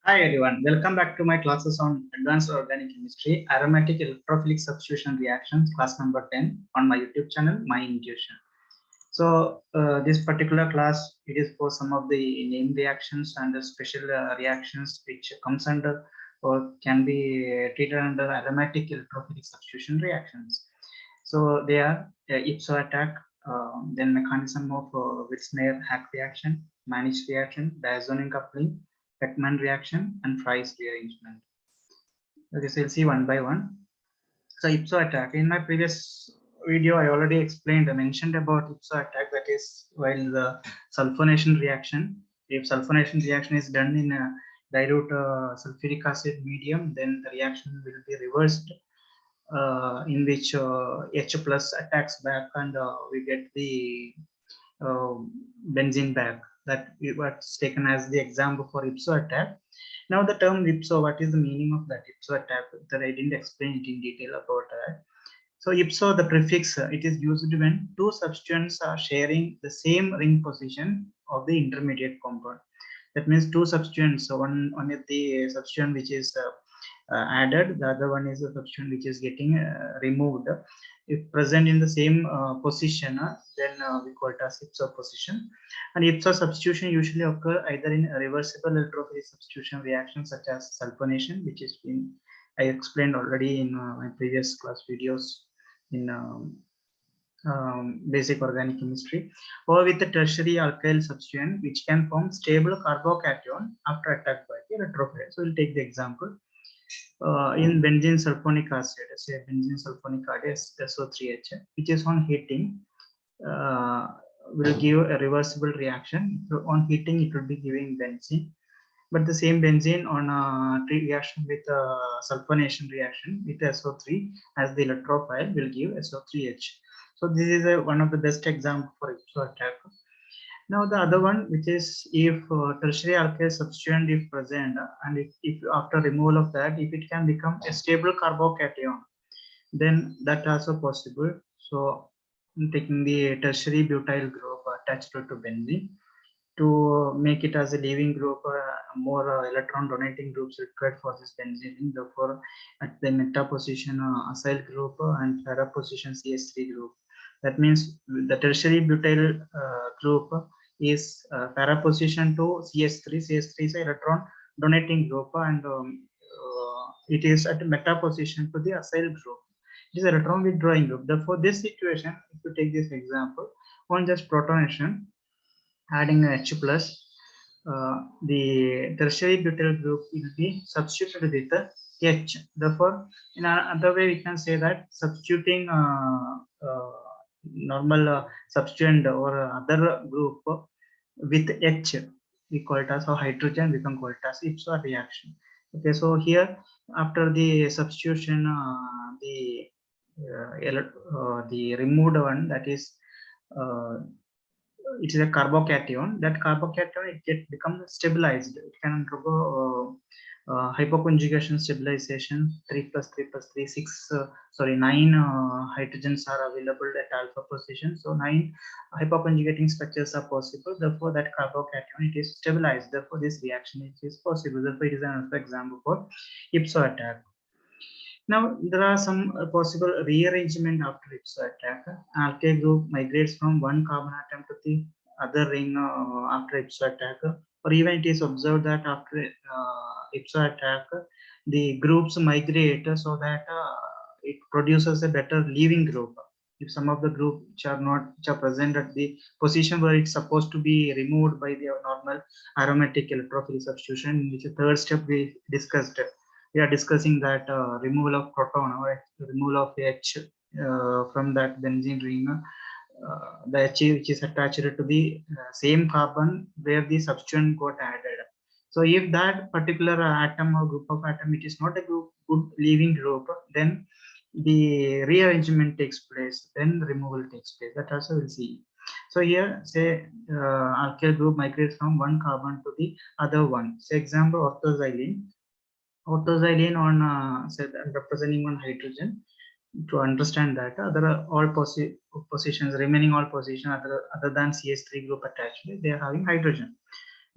Hi everyone, welcome back to my classes on Advanced Organic Chemistry, Aromatic Electrophilic Substitution Reactions, class number 10 on my YouTube channel, My Intuition. So this particular class, it is for some of the name reactions and the special reactions which comes under or can be treated under aromatic electrophilic substitution reactions. So they are ipso attack, then mechanism of Wills-Mayer-Hack reaction, Manich reaction, diazonin coupling, Beckmann reaction, and Fries rearrangement. Okay, so we'll see one by one. So ipso attack. In my previous video, I already explained, I mentioned about ipso attack. That is, while the sulfonation reaction, if sulfonation reaction is done in a dilute sulfuric acid medium, then the reaction will be reversed, in which H plus attacks back and we get the uh, benzene back. That was taken as the example for ipso attack. Now the term ipso, what is the meaning of that ipso attack? That I didn't explain it in detail about that. So ipso, the prefix, it is used when two substituents are sharing the same ring position of the intermediate compound. That means two substituents, so one is the substituent which is added, the other one is the substituent which is getting removed. If present in the same position, then we call it as ipso position. And ipso substitution usually occur either in a reversible electrophilic substitution reaction such as sulfonation, which is been I explained already in my previous class videos in basic organic chemistry, or with a tertiary alkyl substituent which can form stable carbocation after attack by the electrophile. So we'll take the example. In benzene sulfonic acid, say benzene sulfonic acid SO3H, which is on heating, uh, will give a reversible reaction. So on heating, it will be giving benzene, but the same benzene on a reaction with a sulfonation reaction with SO3 as the electrophile will give SO3H. So this is one of the best example for ipso attack. Now the other one, which is if tertiary alkyl substituent if present, and if after removal of that, if it can become a stable carbocation, then that also possible. So taking the tertiary butyl group attached to benzene to make it as a leaving group, more electron donating groups required for this benzene. Therefore, at the meta position, acyl group and para position CH3 group. That means the tertiary butyl group is para position to CH3. CH3 is electron donating group, and it is at meta position to the acyl group. It is electron withdrawing group. Therefore, this situation, if you take this example, on just protonation, adding H plus, the tertiary butyl group will be substituted with the H. Therefore, in another way, we can say that substituting normal substituent or other group with H, we call it as a hydrogen, we can call it as ipso reaction. Okay, so here after the substitution, the removed one, that is it is a carbocation. That carbocation, it get become stabilized. It can undergo hypoconjugation stabilization. 3 plus 3 plus 3 6 sorry 9 hydrogens are available at alpha position, so 9 hypoconjugating structures are possible. Therefore that carbocation, it is stabilized. Therefore this reaction is possible. Therefore it is another example for ipso attack. Now, there are some possible rearrangement after ipso attack. Alkyl group migrates from one carbon atom to the other ring after ipso attack, or even it is observed that after ipso attack, the groups migrate so that it produces a better leaving group. If some of the group which are not, which are present at the position where it's supposed to be removed by the normal aromatic electrophilic substitution, which is the third step we discussed, we are discussing that removal of proton or removal of H from that benzene ring, the H which is attached to the same carbon where the substituent got added. So if that particular atom or group of atom, it is not a good leaving group, then the rearrangement takes place, then removal takes place. That also we'll see. So here, say alkyl group migrates from one carbon to the other one. Say example orthoxylene. Orthoxylene on say representing one hydrogen. To understand that there are all positions, remaining all positions other than CH3 group attached, they are having hydrogen.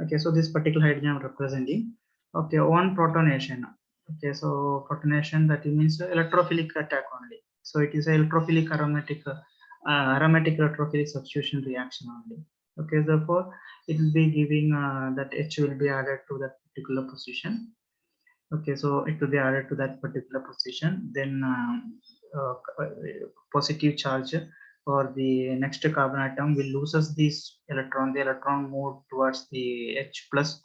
Okay, so this particular hydrogen I'm representing. Okay, one protonation. Okay, so protonation, that means electrophilic attack only. So it is a electrophilic aromatic electrophilic substitution reaction only. Okay, therefore it will be giving that H will be added to that particular position. Okay, so it will be added to that particular position. Then positive charge for the next carbon atom will loses this electron. The electron move towards the H plus,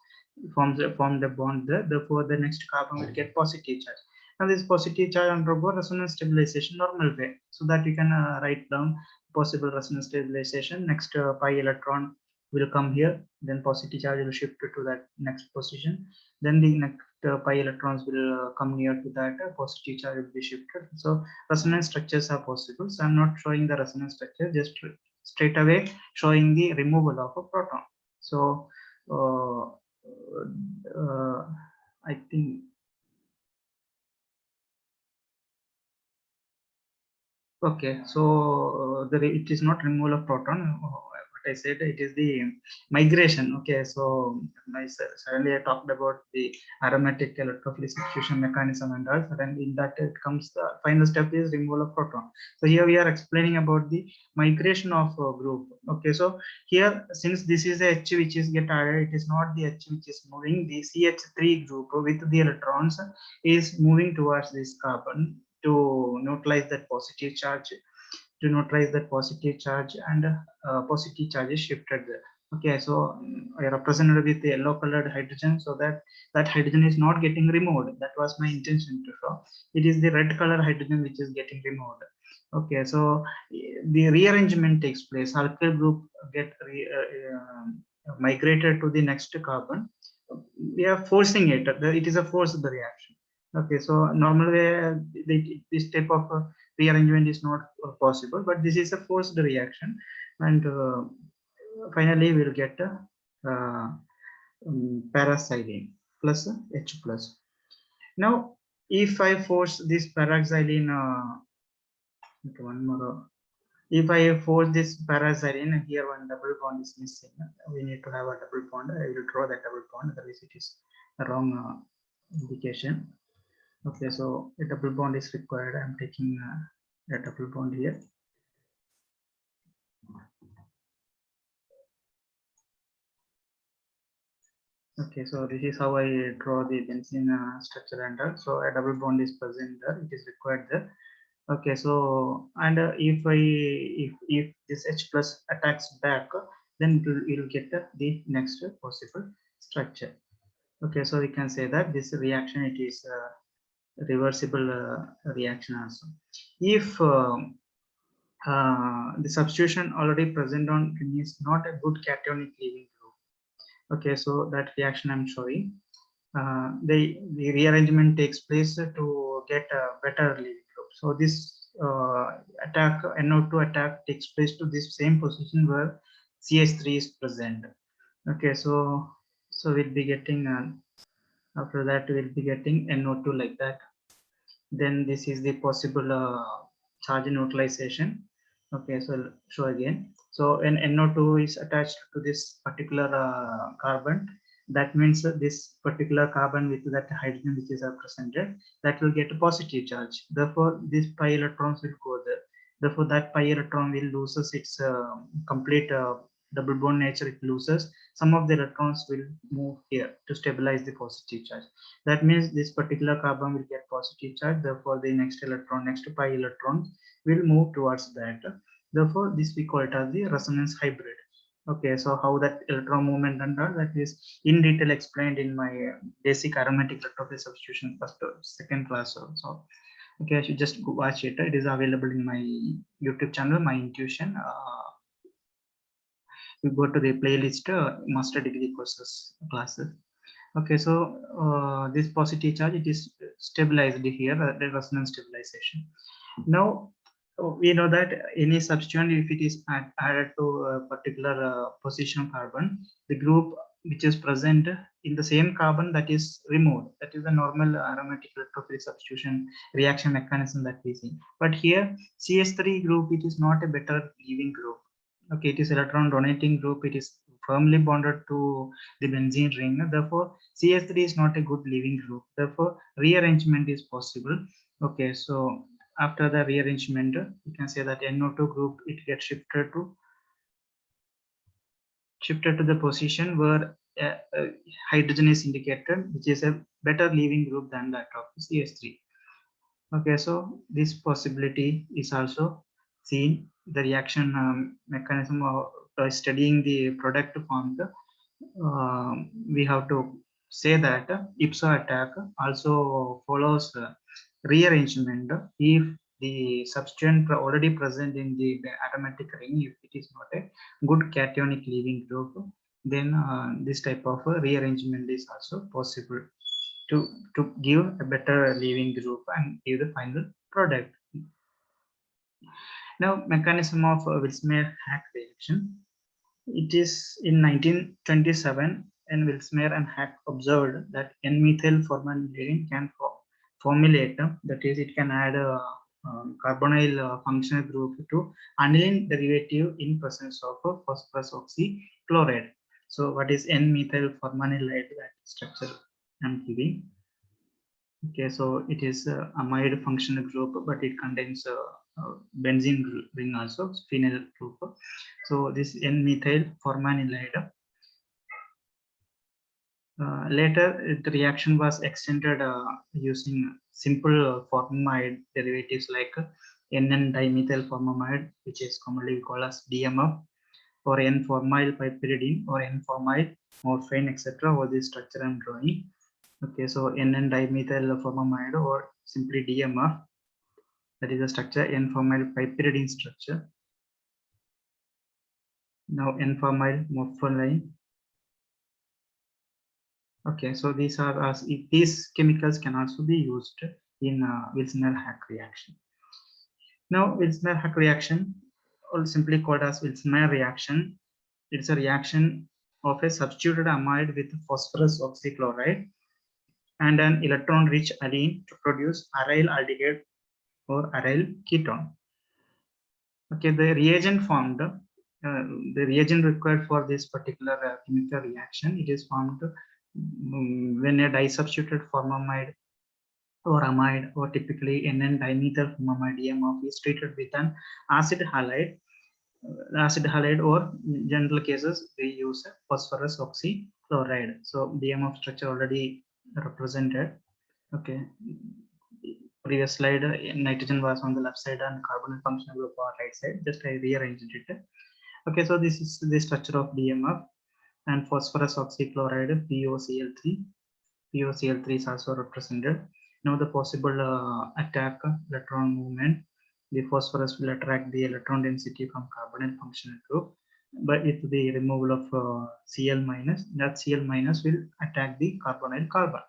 form the bond there. Therefore, the next carbon will get positive charge. Now, this positive charge undergo resonance stabilization normal way, so that we can write down possible resonance stabilization. Next pi electron will come here. Then positive charge will shift to that next position. Then the next pi electrons will come near to that positive charge will be shifted. So resonance structures are possible. So I'm not showing the resonance structure, just straight away showing the removal of a proton. So I think, okay, so it is not removal of proton. What I said, it is the migration. Okay, so suddenly I talked about the aromatic electrophilic substitution mechanism and all. And in that it comes the final step is removal of proton. So here we are explaining about the migration of group. Okay, so here since this is the H which is get added, it is not the H which is moving. The CH3 group with the electrons is moving towards this carbon to neutralize that positive charge, and positive charge is shifted there. Okay, so I represented with the yellow colored hydrogen, so that hydrogen is not getting removed. That was my intention to show. It is the red color hydrogen which is getting removed. Okay, so the rearrangement takes place. Alkyl group get migrated to the next carbon. We are forcing it. It is a forced reaction. Okay, so normally this type of rearrangement is not possible, but this is a forced reaction, and finally we'll get a paraxylene plus H plus. Now, if I force this paraxylene, one more. If I force this paraxylene, here one double bond is missing. We need to have a double bond. I will draw that double bond, otherwise it is the wrong indication. Okay, so a double bond is required. I'm taking a double bond here. Okay, so this is how I draw the benzene structure and all. So a double bond is present there. It is required there. Okay, so and if this H plus attacks back, then it will get the next possible structure. Okay, so we can say that this reaction, it is a reversible reaction also. If the substitution already present on is not a good cationic leaving group. Okay, so that reaction I'm showing. The rearrangement takes place to get a better leaving group. So this attack, NO2 attack, takes place to this same position where CH3 is present. Okay, so we'll be getting after that we'll be getting NO2 like that. Then this is the possible charge neutralization. Okay, so show again. So when NO2 is attached to this particular carbon, that means this particular carbon with that hydrogen which is represented, that will get a positive charge. Therefore, these pi electrons will go there. Therefore, that pi electron will loses its complete double bond nature. It loses. Some of the electrons will move here to stabilize the positive charge. That means this particular carbon will get positive charge. Therefore, the next pi electron will move towards that. Therefore, this we call it as the resonance hybrid. Okay, so how that electron movement and all, that is in detail explained in my basic aromatic electrophilic substitution first second class also. Okay, I should just go watch it. It is available in my YouTube channel, My Intuition. You go to the playlist, master degree courses classes. Okay, so this positive charge, it is stabilized here, the resonance stabilization. Now we know that any substituent, if it is added to a particular position carbon, the group which is present in the same carbon that is removed. That is the normal aromatic electrophilic substitution reaction mechanism that we see. But here CH3 group, it is not a better leaving group. Okay, it is electron donating group. It is firmly bonded to the benzene ring. Therefore, CH3 is not a good leaving group. Therefore, rearrangement is possible. Okay, so after the rearrangement, you can say that NO2 group, it gets shifted to the position where hydrogen is indicated, which is a better leaving group than that of CH3. Okay, so this possibility is also seen. The reaction mechanism of studying the product formed, we have to say that ipso attack also follows rearrangement if the substance already present in the aromatic ring, if it is not a good cationic leaving group, then this type of rearrangement is also possible to give a better leaving group and give the final product. Now, mechanism of Wilsmeyer-Hack reaction. It is in 1927, and Wilsmeyer and Hack observed that N-methyl formaldehyde can formulate, that is, it can add a carbonyl functional group to aniline derivative in presence of phosphorus oxychloride. So, what is N-methyl formaldehyde? That structure I'm giving. Okay, so it is a amide functional group, but it contains benzene ring also, phenyl group. So this N-methyl formaldehyde. Later, the reaction was extended using simple formamide derivatives like NN-dimethyl formamide, which is commonly called as DMF, or N-formyl piperidine, or N-formyl morphine, etc. All this structure I'm drawing. Okay, so NN-dimethyl formamide, or simply DMF, that is the structure, N-formyl piperidine structure. Now N-formyl morphine. Okay, so these are these chemicals can also be used in Wilson-Hack reaction. Now, Wilson-Hack reaction, or simply called as Wilson-Meyer reaction, it's a reaction of a substituted amide with phosphorus oxychloride and an electron-rich alene to produce aryl aldehyde or aryl ketone. Okay, the reagent formed, the reagent required for this particular chemical reaction, it is formed when a disubstituted formamide or amide, or typically NN-dimethyl formamide DMF is treated with an acid halide. Or in general cases we use phosphorus oxychloride. So DMF structure already represented. Okay, previous slide, nitrogen was on the left side and carbon functional group on right side. Just I rearranged it. Okay, so this is the structure of DMF, and phosphorus oxychloride POCl3. POCl3 is also represented. Now the possible attack electron movement. The phosphorus will attract the electron density from carbonyl functional group, but with the removal of Cl minus, that Cl minus will attack the carbonyl carbon.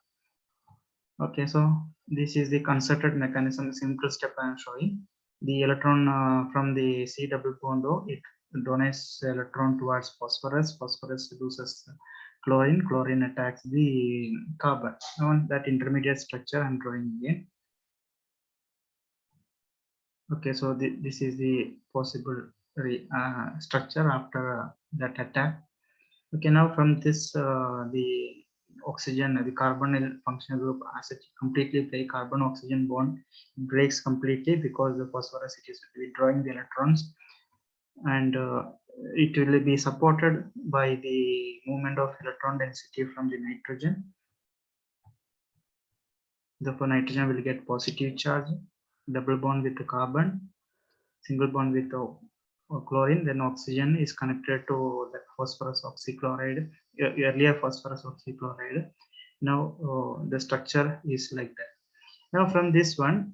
Okay, so this is the concerted mechanism, simple step I am showing. The electron from the C double bond O, it donates electron towards phosphorus. Phosphorus loses chlorine. Chlorine attacks the carbon. Now that intermediate structure I'm drawing again. Okay, so this is the possible structure after that attack. Okay, now from this the oxygen, the carbonyl functional group, as it completely break carbon oxygen bond, breaks completely because the phosphorus it is withdrawing the electrons, and it will be supported by the movement of electron density from the nitrogen. Therefore, nitrogen will get positive charge, double bond with the carbon, single bond with the chlorine, then oxygen is connected to the phosphorus oxychloride, earlier phosphorus oxychloride. Now the structure is like that. Now from this one,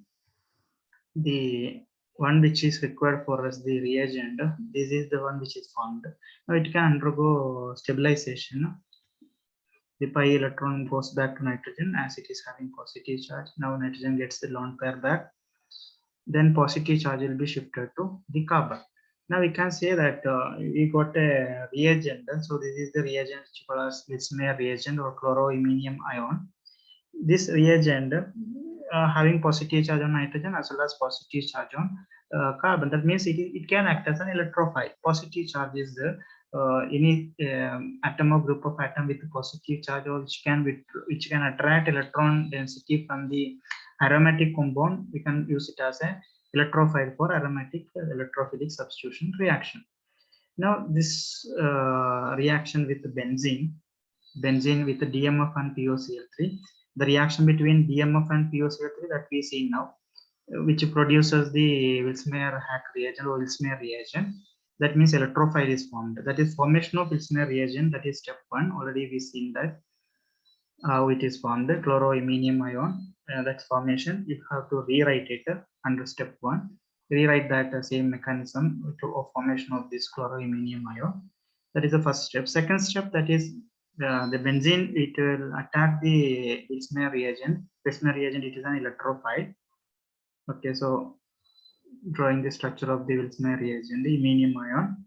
the one which is required for us, the reagent, this is the one which is formed. Now it can undergo stabilization. The pi electron goes back to nitrogen as it is having positive charge. Now nitrogen gets the lone pair back. Then positive charge will be shifted to the carbon. Now we can say that we got a reagent. So this is the reagent which called as Wilsmeyer reagent or chloroiminium ion. This reagent having positive charge on nitrogen as well as positive charge on carbon. That means it can act as an electrophile. Positive charge is the any atom or group of atom with a positive charge, or which can attract electron density from the aromatic compound. We can use it as a electrophile for aromatic electrophilic substitution reaction. Now this reaction with benzene with the DMF and POCl3, the reaction between DMF and POCl3 that we see now, which produces the Wills-Meyer-Hack reagent or Wills-Meyer reagent. That means electrophile is formed. That is formation of Wills-Meyer reagent. That is step 1. Already we seen that how it is formed. The chloroiminium ion. That's formation. You have to rewrite it under step 1. Rewrite that same mechanism of formation of this chloroiminium ion. That is the first step. Second step, that is the benzene. It will attack the Wills-Meyer reagent. Wills-Meyer reagent, it is an electrophile. Okay, so drawing the structure of the Wills-Meyer reagent, the iminium ion,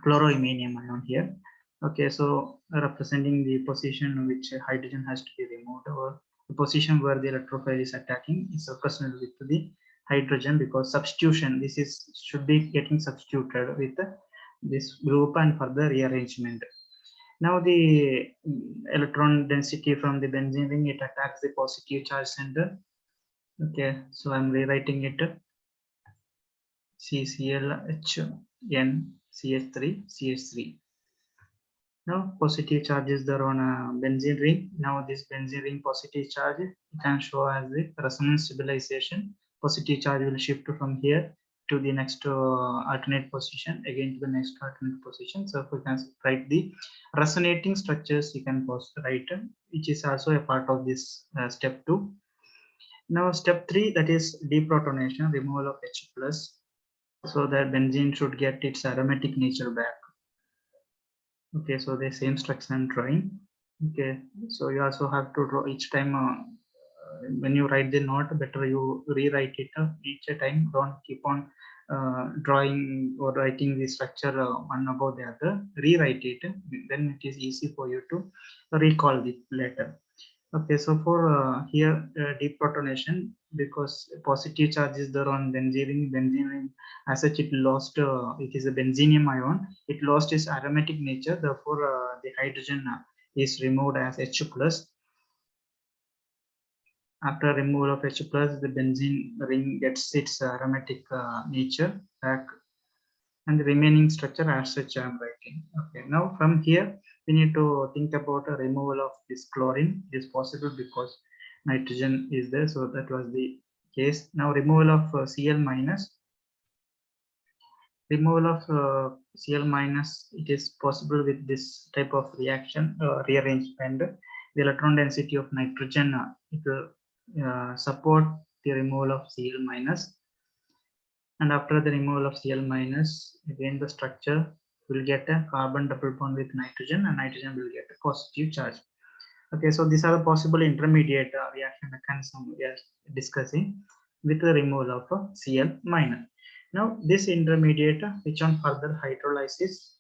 chloroiminium ion here. Okay, so representing the position which hydrogen has to be removed, or the position where the electrophile is attacking is represented with the hydrogen, because substitution, this is should be getting substituted with this group and further rearrangement. Now the electron density from the benzene ring, it attacks the positive charge center. Okay, so I'm rewriting it. CClHNCH3CH3. Now positive charge is there on a benzene ring. Now this benzene ring positive charge, you can show as the resonance stabilization. Positive charge will shift from here to the next alternate position, again to the next alternate position. So if we can write the resonating structures, you can write, which is also a part of this step 2. Now step 3, that is deprotonation, removal of H+. So that benzene should get its aromatic nature back. Okay, so the same structure I'm drawing. Okay, so you also have to draw each time when you write the note, better you rewrite it each time. Don't keep on drawing or writing the structure one above the other. Rewrite it, then it is easy for you to recall it later. Okay, so for here deprotonation, because positive charge is there on benzene ring, as such it lost, it is a benzenium ion, it lost its aromatic nature, therefore the hydrogen is removed as H+. After removal of H+, the benzene ring gets its aromatic nature back, and the remaining structure as such I am writing. Okay, now from here we need to think about a removal of this chlorine. It is possible because nitrogen is there, so that was the case. Now removal of Cl minus. Removal of Cl minus, it is possible with this type of reaction, rearrangement. The electron density of nitrogen, it will support the removal of Cl minus. And after the removal of Cl minus, again the structure will get a carbon double bond with nitrogen, and nitrogen will get a positive charge. Okay, so these are the possible intermediate reaction mechanism we are discussing with the removal of Cl minus. Now this intermediate, which on further hydrolysis.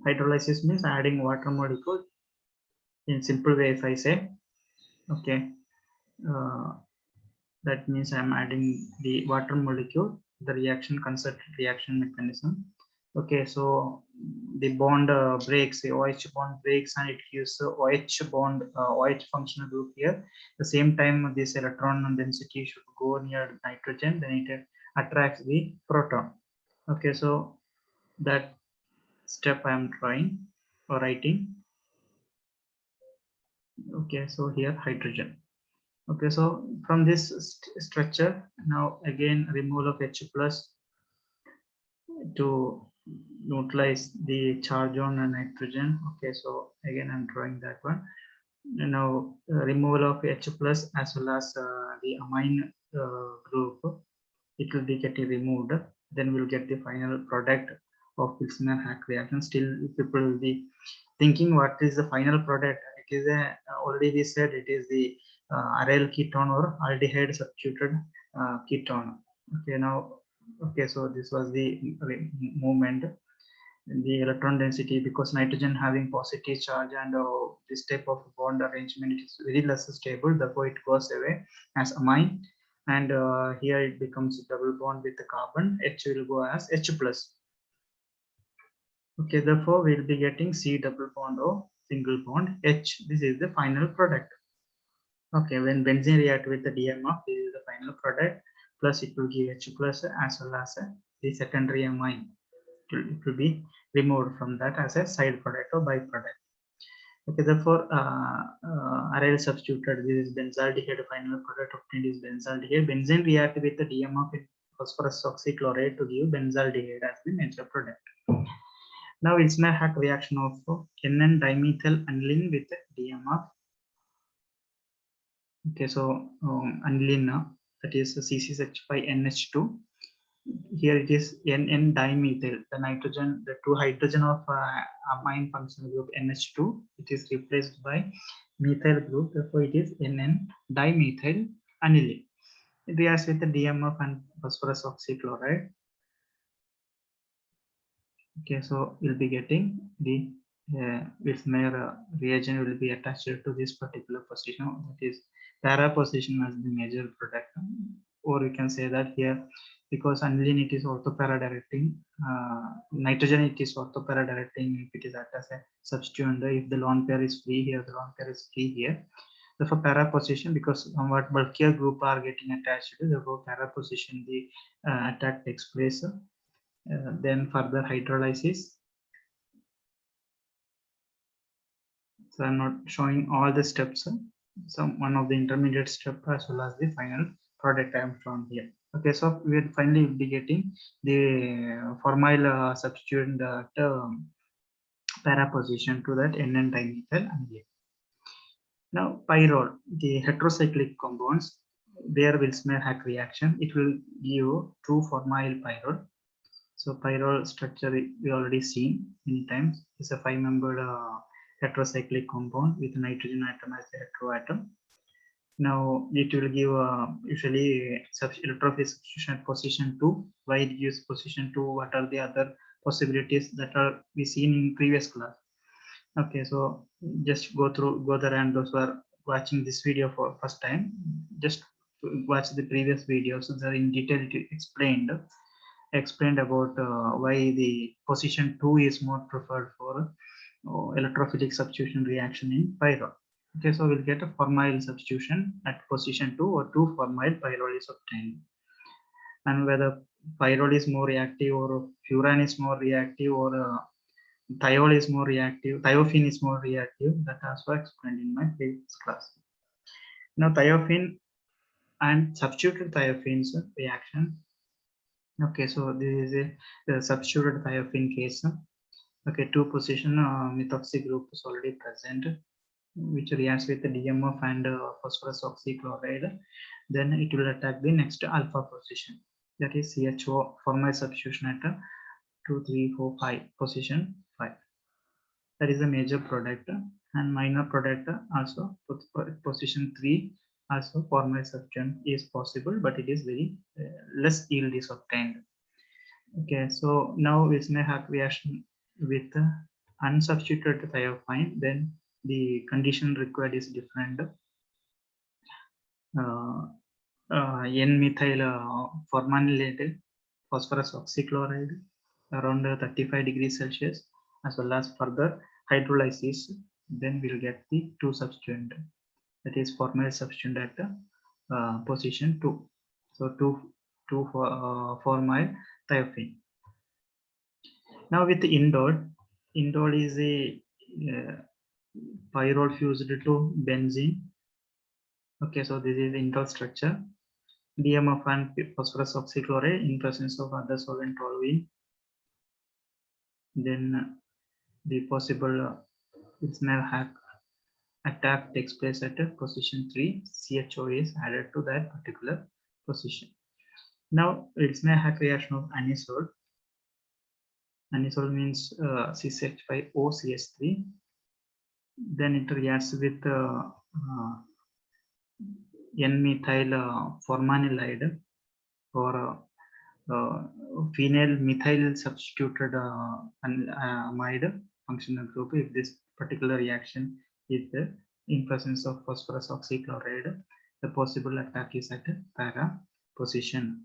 Hydrolysis means adding water molecule. In simple way, if I say, okay, that means I'm adding the water molecule, the reaction concerted reaction mechanism. Okay, so the bond breaks, the OH bond breaks, and it gives OH bond, OH functional group here. The same time, this electron density should go near nitrogen, then it attracts the proton. Okay, so that step I am drawing or writing. Okay, so here hydrogen. Okay, so from this structure, now again removal of H+ to neutralize the charge on nitrogen. Okay, so again I'm drawing that one. Now removal of H+ as well as the amine group, it will be getting removed. Then we'll get the final product of Wills-Meyer-Hack reaction. Still people will be thinking what is the final product. It is a, already we said it is the aryl ketone or aldehyde substituted ketone. Okay, now okay, so this was the movement. The electron density, because nitrogen having positive charge and this type of bond arrangement, it is very less stable, therefore it goes away as amine, and here it becomes a double bond with the carbon. H will go as H+. Okay, therefore we'll be getting C double bond O single bond H. This is the final product. Okay, when benzene react with the DMF, this is the final product. Plus it will give H plus as well as the secondary amine. It will be removed from that as a side product or byproduct. Okay, therefore aryl substituted. This is benzaldehyde. Final product obtained is benzaldehyde. Benzene react with the DMF in phosphorus oxychloride to give benzaldehyde as the major product. Now it's my hack reaction of NN dimethyl aniline with DMF. Okay, so aniline, that is C6H5NH2. Here it is NN dimethyl, the nitrogen, the two hydrogen of amine functional group NH2. It is replaced by methyl group, therefore it is NN dimethyl aniline. It reacts with the DMF and phosphorus oxychloride. Okay, so we'll be getting the Wilsmeyer reagent will be attached to this particular position, that is para position as the major product, or we can say that here because aniline it is ortho para directing, nitrogen it is ortho para directing if it is act as a substituent. If the lone pair is free here, the lone pair is free here. Therefore para position, because somewhat bulkier group are getting attached, therefore para position the attack takes place. Then further hydrolysis. So I'm not showing all the steps. So one of the intermediate step as well as the final product I am shown here. Okay, so we will finally be getting the formyl substituent para position to that NN dimethyl aniline. Now pyrrole, the heterocyclic compounds, there will smell hack reaction. It will give two formyl pyrrole. So pyrrole structure we already seen many times. It's a 5-membered heterocyclic compound with nitrogen atom as the heteroatom. Now it will give usually electrophilic substitution at position 2. Why it gives position 2? What are the other possibilities that are we seen in previous class? Okay, so just go there, and those who are watching this video for first time, just watch the previous videos. So they're in detail explained about why the position 2 is more preferred for electrophilic substitution reaction in pyrrole. Okay, so we'll get a formyl substitution at position 2 or 2 formyl pyrrole is obtained. And whether pyrrole is more reactive or furan is more reactive or thiol is more reactive, thiophene is more reactive, that also explained in my previous class. Now thiophene and substituted thiophenes reaction. Okay, so this is a substituted thiophene case. Okay, two position methoxy group is already present, which reacts with the DMF and phosphorus oxychloride. Then it will attack the next alpha position, that is CHO formyl substitution at 2, 3, 4, 5 position 5. That is a major product, and minor product also position 3 also formyl substitution is possible, but it is very less yield is obtained. Okay, so now we may have reaction with unsubstituted thiophene, then the condition required is different. N-methyl formylated phosphorus oxychloride around 35 degrees Celsius, as well as further hydrolysis, then we'll get the two substituent, that is formyl substituent at position 2. So 2 formyl thiophene. Now with the indole is a pyrrole fused to benzene. Okay, so this is the indole structure. DMF and phosphorus oxychloride in presence of other solvent toluene. Then the possible Wilsmeyer attack takes place at position 3. CHO is added to that particular position. Now Wilsmeyer reaction of anisole. Anisole means C6H5OCH3. Then it reacts with N-methyl formaldehyde or phenyl methyl substituted amide functional group. If this particular reaction is there in presence of phosphorus oxychloride, the possible attack is at para position.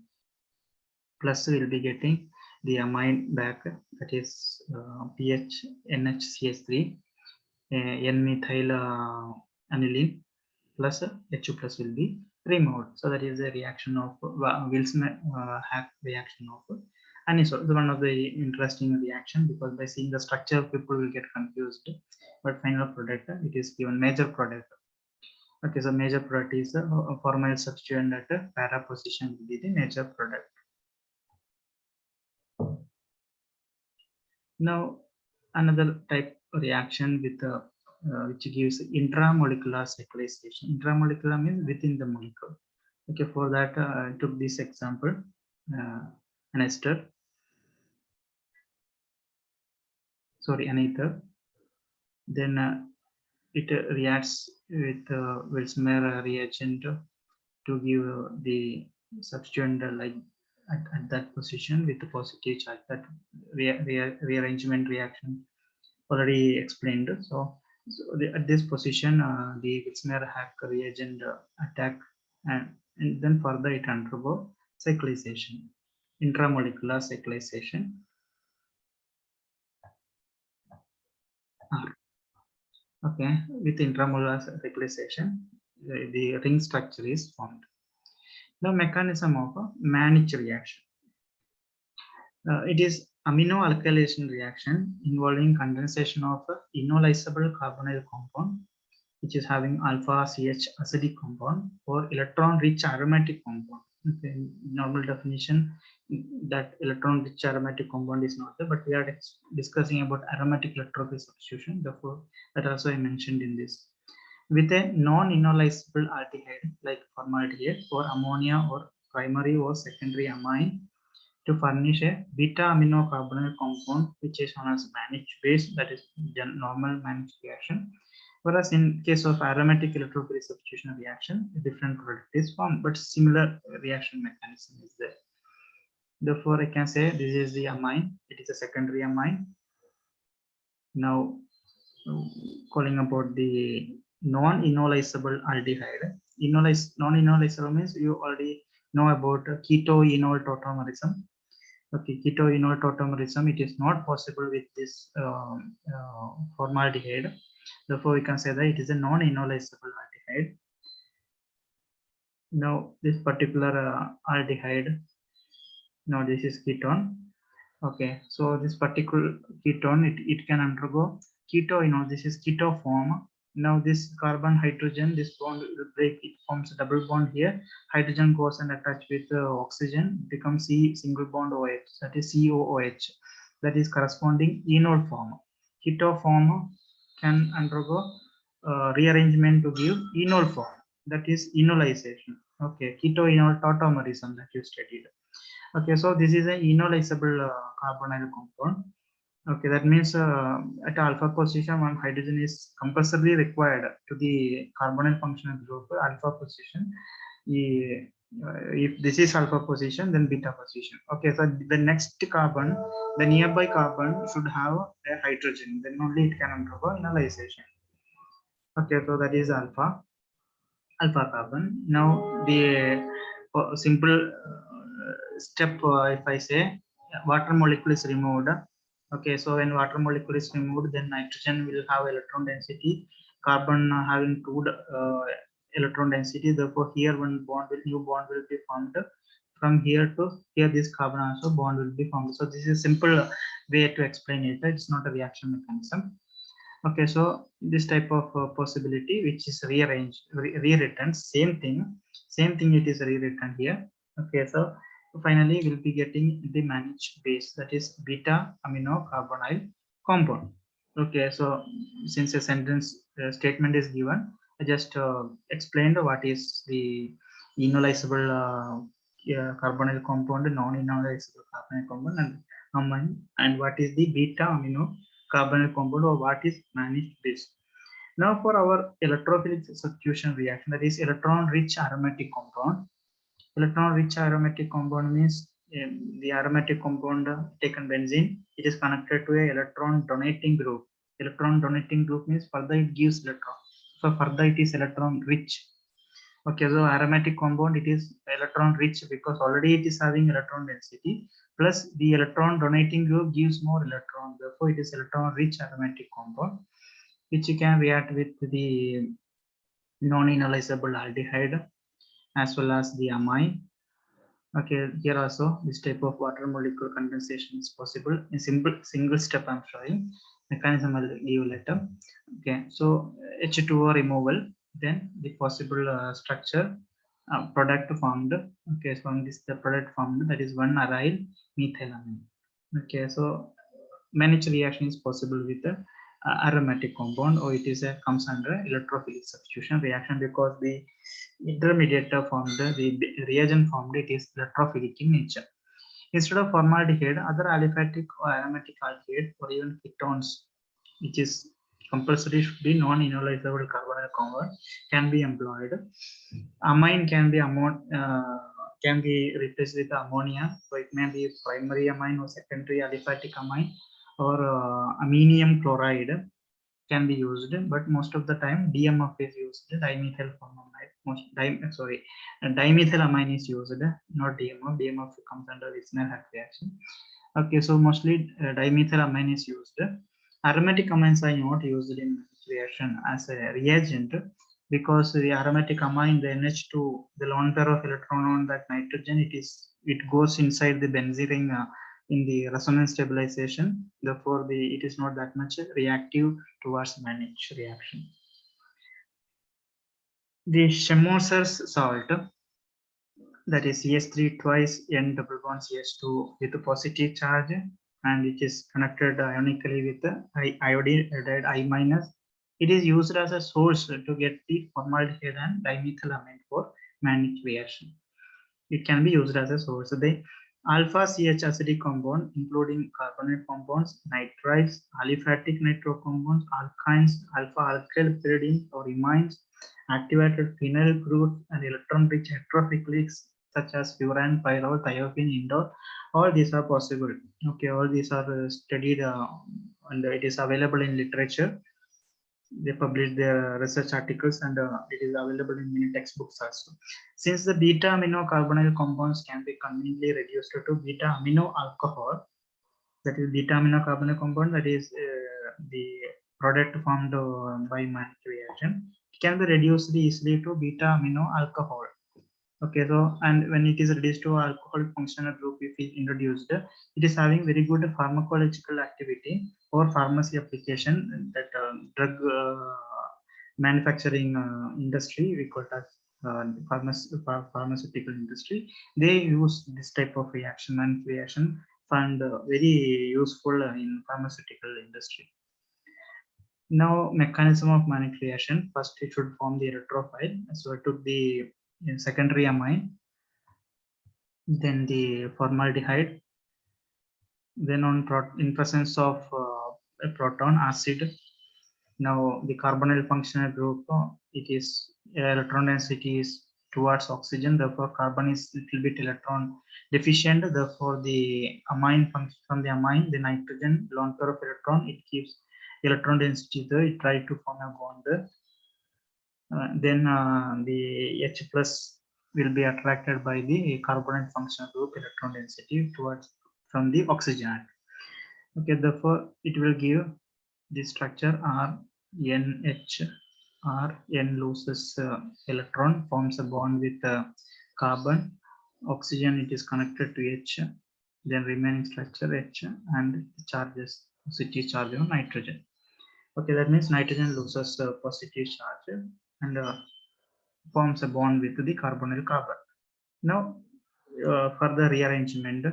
Plus we will be getting the amine back, that is PH NHCH3, N-methyl aniline plus H2 plus will be removed. So that is the reaction of Wilson-Hack reaction of anisole. It's one of the interesting reaction, because by seeing the structure people will get confused, but final product it is given major product. Okay, so major product is a formyl substituent at a para position will be the major product. Now another type of reaction with which gives intramolecular cyclization. Intramolecular means within the molecule. Okay, for that I took this example, an ester, sorry, an ether. Then it reacts with Wilsmer reagent to give the substituent like at that position with the positive charge. That rearrangement reaction already explained. So at this position, the Wilsner-Hack reagent attack, and then further it undergo cyclization, intramolecular cyclization. Okay, with intramolecular cyclization, the ring structure is formed. The mechanism of a Mannich reaction. It is amino alkylation reaction involving condensation of a enolizable carbonyl compound, which is having alpha CH acidic compound, or electron rich aromatic compound. Okay, normal definition that electron rich aromatic compound is not there, but we are discussing about aromatic electrophile substitution. Therefore, that also I mentioned in this. With a non-enolizable aldehyde like formaldehyde or ammonia or primary or secondary amine to furnish a beta amino carbonyl compound, which is known as Mannich base, that is normal Mannich reaction. Whereas in case of aromatic electrophilic substitution reaction, a different product is formed, but similar reaction mechanism is there. Therefore, I can say this is the amine, it is a secondary amine. Now, calling about the non-enolizable aldehyde. Non-enolizable means you already know about keto-enol tautomerism. Okay, keto-enol tautomerism, it is not possible with this formaldehyde. Therefore, we can say that it is a non-enolizable aldehyde. Now, this particular aldehyde, now this is ketone. Okay, so this particular ketone, it can undergo keto, this is keto form. Now this carbon hydrogen, this bond will break, it forms a double bond here. Hydrogen goes and attach with oxygen, becomes single bond OH, that is COOH. That is corresponding enol form. Keto form can undergo rearrangement to give enol form, that is enolization. Okay, keto-enol tautomerism that you studied. Okay, so this is an enolizable carbonyl compound. Okay, that means at alpha position, one hydrogen is compulsorily required to the carbonyl functional group alpha position. If this is alpha position, then beta position. Okay, so the next carbon, the nearby carbon should have a hydrogen, then only it can undergo enolization. Okay, so that is alpha carbon. Now the simple step, if I say water molecule is removed. Okay, so when water molecule is removed, then nitrogen will have electron density, carbon having two electron density. Therefore, here one new bond will be formed. From here to here, this carbon also bond will be formed. So this is a simple way to explain it. It's not a reaction mechanism. Okay, so this type of possibility, which is rearranged, rewritten, same thing it is rewritten here. Okay, so finally we'll be getting the Mannich base, that is beta amino carbonyl compound. Okay, so since a sentence statement is given, I just explained what is the enolizable carbonyl compound, non-enolizable carbonyl compound, and amine, and what is the beta amino carbonyl compound, or what is Mannich base. Now for our electrophilic substitution reaction, that is electron rich aromatic compound. Electron rich aromatic compound means the aromatic compound taken benzene, it is connected to a electron donating group. Electron donating group means further it gives electron, so further it is electron rich. Okay, so aromatic compound, it is electron rich because already it is having electron density. plus the electron donating group gives more electron. Therefore, it is electron-rich aromatic compound, which you can react with the non-enolizable aldehyde as well as the amine. Okay, here also this type of water molecule condensation is possible. In single step I'm showing. Mechanism I'll give later. Okay, so H2O removal, then the possible structure product formed. Okay, so from this the product formed, that is 1-aryl methylamine. Okay, so Mannich reaction is possible with the aromatic compound, or it is comes under electrophilic substitution reaction, because the intermediate formed, the reagent formed, it is electrophilic in nature. Instead of formaldehyde, other aliphatic or aromatic aldehyde or even ketones, which is compulsory should be non-enolizable carbonyl compound, can be employed. Amine can be replaced with ammonia, so it may be primary amine or secondary aliphatic amine, or aminium chloride can be used, but most of the time DMF is used, dimethyl formamide. Dimethylamine is used, not DMF. DMF comes under Wisner-Hart reaction. Okay, so mostly dimethylamine is used. Aromatic amines are not used in reaction as a reagent, because the aromatic amine, the NH2, the lone pair of electron on that nitrogen, it goes inside the benzene ring in the resonance stabilization. Therefore, it is not that much reactive towards Mannich reaction. The Chemours salt, that is CH3 twice N double bond CH2 with a positive charge, and it is connected ionically with the iodide I minus. It is used as a source to get the formaldehyde and dimethylamine for Mannich reaction. It can be used as a source. The alpha CH acidic compound, including carbonate compounds, nitrides, aliphatic nitro compounds, alkynes, alpha alkyl pyridines or imines, activated phenyl groups, and electron-rich heterocyclics such as furan, pyrrole, thiophene, indole. All these are possible. Okay, all these are studied and it is available in literature. They publish their research articles, and it is available in many textbooks also. Since the beta amino carbonyl compounds can be conveniently reduced to beta amino alcohol, that is beta amino carbonyl compound, that is the product formed by Mannich reaction, it can be reduced easily to beta amino alcohol. Okay, so and when it is reduced to alcohol functional group, if it introduced, it is having very good pharmacological activity or pharmacy application, that drug manufacturing industry, we call it as pharmaceutical industry. They use this type of reaction, and reaction found very useful in pharmaceutical industry. Now, mechanism of Mannich reaction. First, it should form the electrophile. So it took the secondary amine, then the formaldehyde, then in presence of a proton acid. Now the carbonyl functional group, it is electron density is towards oxygen, therefore carbon is little bit electron deficient, therefore the amine function from the amine, the nitrogen lone pair of electron, it keeps electron density there, it tries to form a bond there. Then the H plus will be attracted by the carbonyl functional group electron density towards from the oxygen atom. Okay, therefore it will give the structure R NH. N loses electron, forms a bond with carbon, oxygen, it is connected to H, then remaining structure H, and charges positive charge on nitrogen. Okay, that means nitrogen loses positive charge and forms a bond with the carbonyl carbon. Now, further rearrangement,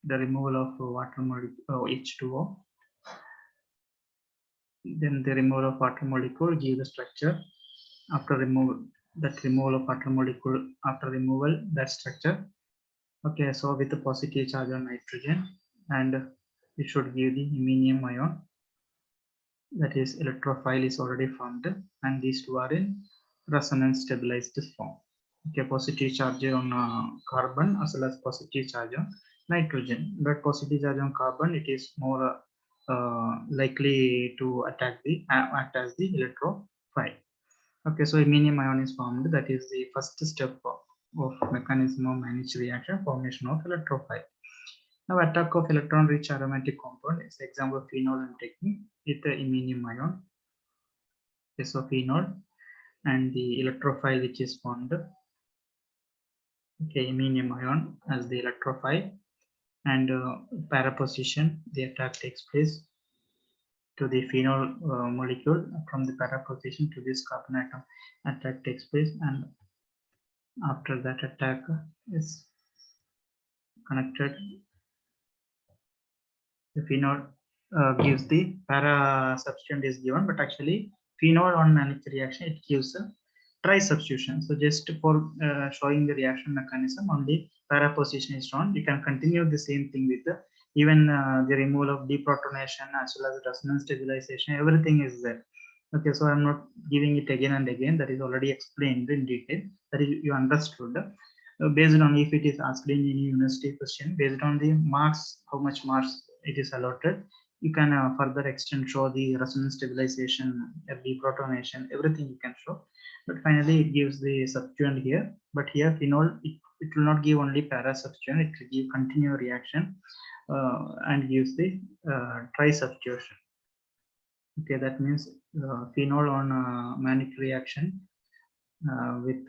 the removal of water molecule H2O, then the removal of water molecule give the structure. After removal of water molecule, after removal, that structure. Okay, so with the positive charge on nitrogen, and it should give the iminium ion, that is electrophile is already formed, and these two are in resonance stabilized form. Okay, positive charge on carbon as well as positive charge on nitrogen, but positive charge on carbon, it is more likely to act as the electrophile. Okay, so iminium ion is formed, that is the first step of mechanism of Mannich reaction, formation of electrophile. Now attack of electron-rich aromatic compound is example phenol I'm taking with the iminium ion, so phenol, and the electrophile which is formed, okay, iminium ion as the electrophile, and para position, the attack takes place to the phenol molecule. From the para position to this carbon atom, attack takes place, and after that attack is connected, the phenol gives the para substituent is given, but actually phenol on Mannich reaction it gives a tri substitution. So just for showing the reaction mechanism, only para position is shown. You can continue the same thing with the even the removal of deprotonation as well as resonance stabilization. Everything is there. Okay, so I'm not giving it again and again. That is already explained in detail. That is you understood. Based on if it is asked in any university question, based on the marks, how much marks it is allotted, you can further extend, show the resonance stabilization, deprotonation, everything you can show. But finally, it gives the substituent here. But here, phenol, it will not give only para substituent, it will give continuous reaction and gives the tri substitution. Okay, that means phenol on Mannich reaction with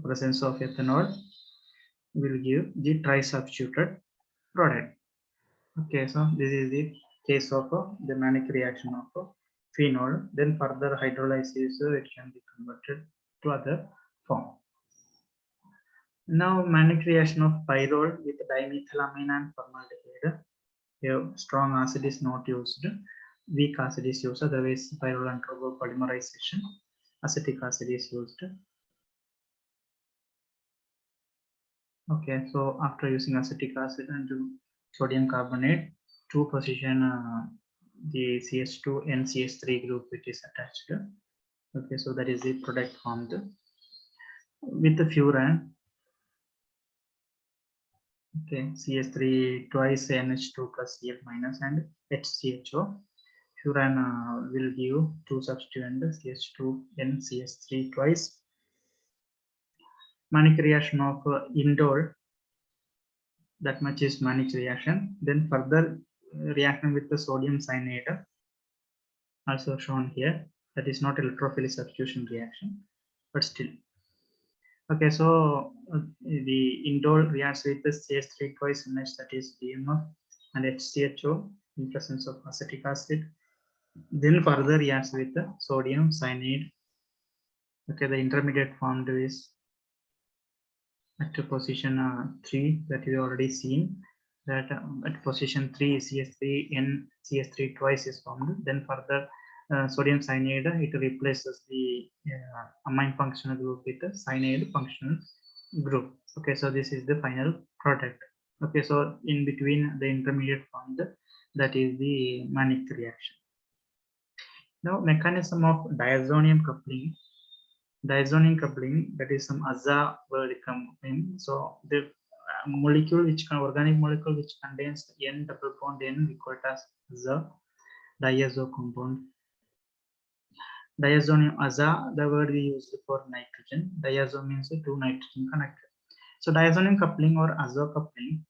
presence of ethanol will give the tri substituted product. Okay, so this is the case of the Mannich reaction of phenol. Then further hydrolysis, it can be converted to other form. Now Mannich reaction of pyrrole with dimethylamine and formaldehyde. Here strong acid is not used, weak acid is used, otherwise pyrrole undergo polymerization. Acetic acid is used. Okay, so after using acetic acid and sodium carbonate, two position the CH2 and CH3 group which is attached. Okay, so that is the product formed with the furan. Okay, CH3 twice NH2 plus Cl minus and HCHO. Furan will give two substituents CH2 and CH3 twice. Mannich reaction of indole, that much is Mannich reaction. Then further reaction with the sodium cyanide, also shown here. That is not electrophilic substitution reaction, but still. Okay, so the indole reacts with the CH3 twice NH, that is DMF, and HCHO in presence of acetic acid. Then further reacts with the sodium cyanide. Okay, the intermediate formed is at position 3 that we already seen. That at position 3 CH3 and CH3 twice is formed. Then further sodium cyanide, it replaces the amine functional group with the cyanide functional group. Okay, so this is the final product. Okay, so in between the intermediate formed, that is the Mannich reaction. Now mechanism of diazonium coupling. Diazonium coupling, that is some aza will come in. So the molecule which organic molecule which contains N double bond N, we call it as aza, diazo compound. Diazonium aza, the word we use for nitrogen. Diazo means two nitrogen connected. So diazonium coupling or azo coupling,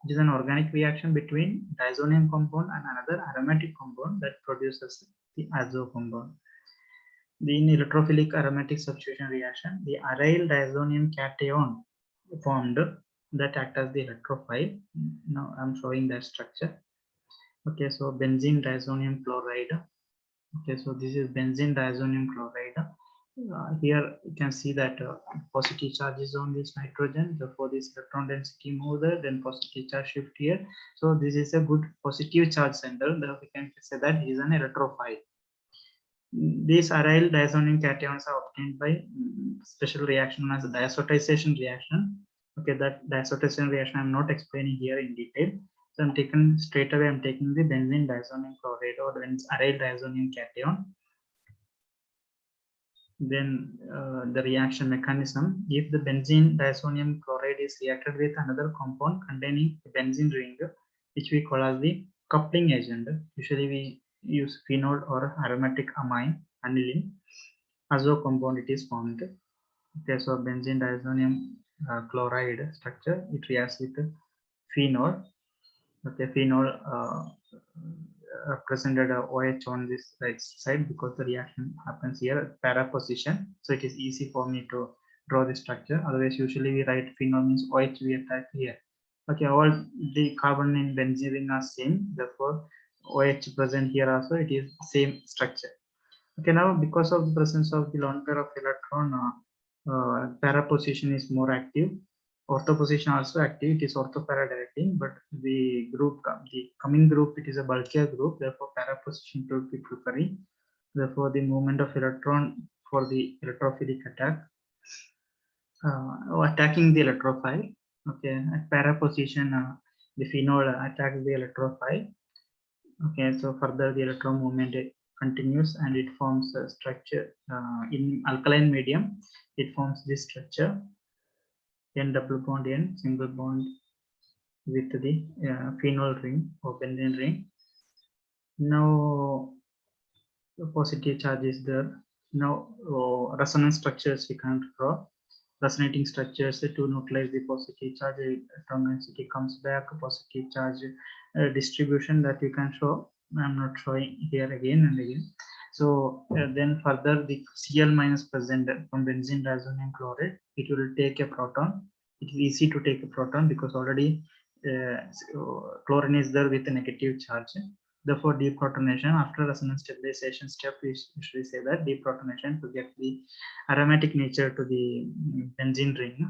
it is an organic reaction between diazonium compound and another aromatic compound that produces the azo compound. In electrophilic aromatic substitution reaction, the aryl diazonium cation formed that act as the electrophile. Now I'm showing that structure. Okay, so benzene diazonium chloride. Okay, so this is benzene diazonium chloride. Here you can see that positive charge is on this nitrogen, therefore this electron density move there, then positive charge shift here. So this is a good positive charge center. Therefore we can say that it is an electrophile. These aryl diazonium cations are obtained by special reaction as a diazotization reaction. Okay, that diazotization reaction I'm not explaining here in detail. So I'm taking straight away, I'm taking the benzene diazonium chloride or aryl diazonium cation. Then the reaction mechanism, if the benzene diazonium chloride is reacted with another compound containing a benzene ring, which we call as the coupling agent. Usually we use phenol or aromatic amine, aniline. Azo compound it is formed. Okay, so benzene diazonium chloride structure, it reacts with phenol. Okay, phenol represented OH on this right side because the reaction happens here at para position. So it is easy for me to draw the structure. Otherwise, usually we write phenol means OH we attach here. Okay, all the carbon in benzene ring are same. Therefore, OH present here also it is same structure. Okay, now because of the presence of the lone pair of electron, para position is more active. Ortho position also active. It is ortho para directing, but the group, the coming group, it is a bulkier group. Therefore, para position will be preferring. Therefore, the movement of electron for the electrophilic attack, attacking the electrophile. Okay, at para position, the phenol attacks the electrophile. Okay, so further the electron movement continues and it forms a structure in alkaline medium. It forms this structure, N double bond N, single bond with the phenol ring or benzene ring. Now the positive charge is there. Now resonance structures we can't draw. Resonating structures to neutralize the positive charge, electron density comes back, positive charge distribution that you can show. I'm not showing here again and again. So then further the Cl minus present from benzene diazonium chloride, it will take a proton. It is easy to take a proton because already chlorine is there with a negative charge. Therefore, deprotonation after resonance stabilization step, we usually say that deprotonation to get the aromatic nature to the benzene ring.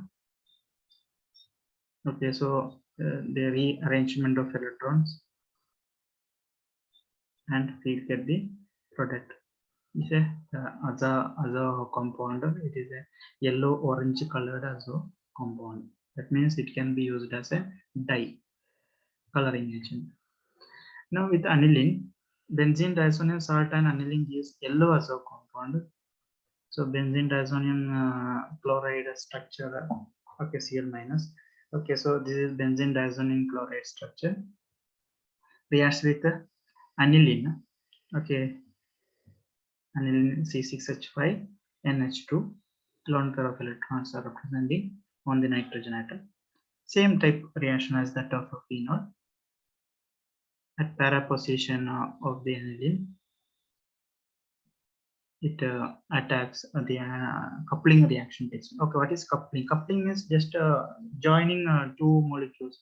Okay, so the rearrangement of electrons and we get the product. It's a azo compound. It is a yellow orange colored azo compound. That means it can be used as a dye, coloring agent. Now with aniline, benzene diazonium salt and aniline gives yellow azo compound. So benzene diazonium chloride structure, okay, Cl minus. Okay, so this is benzene diazonium chloride structure. Reacts with aniline. Okay, aniline C6H5 NH2. Lone pair of electrons are representing on the nitrogen atom. Same type reaction as that of a phenol. At para position of the aniline, it attacks the coupling reaction takes. Okay, what is coupling? Coupling is just joining two molecules.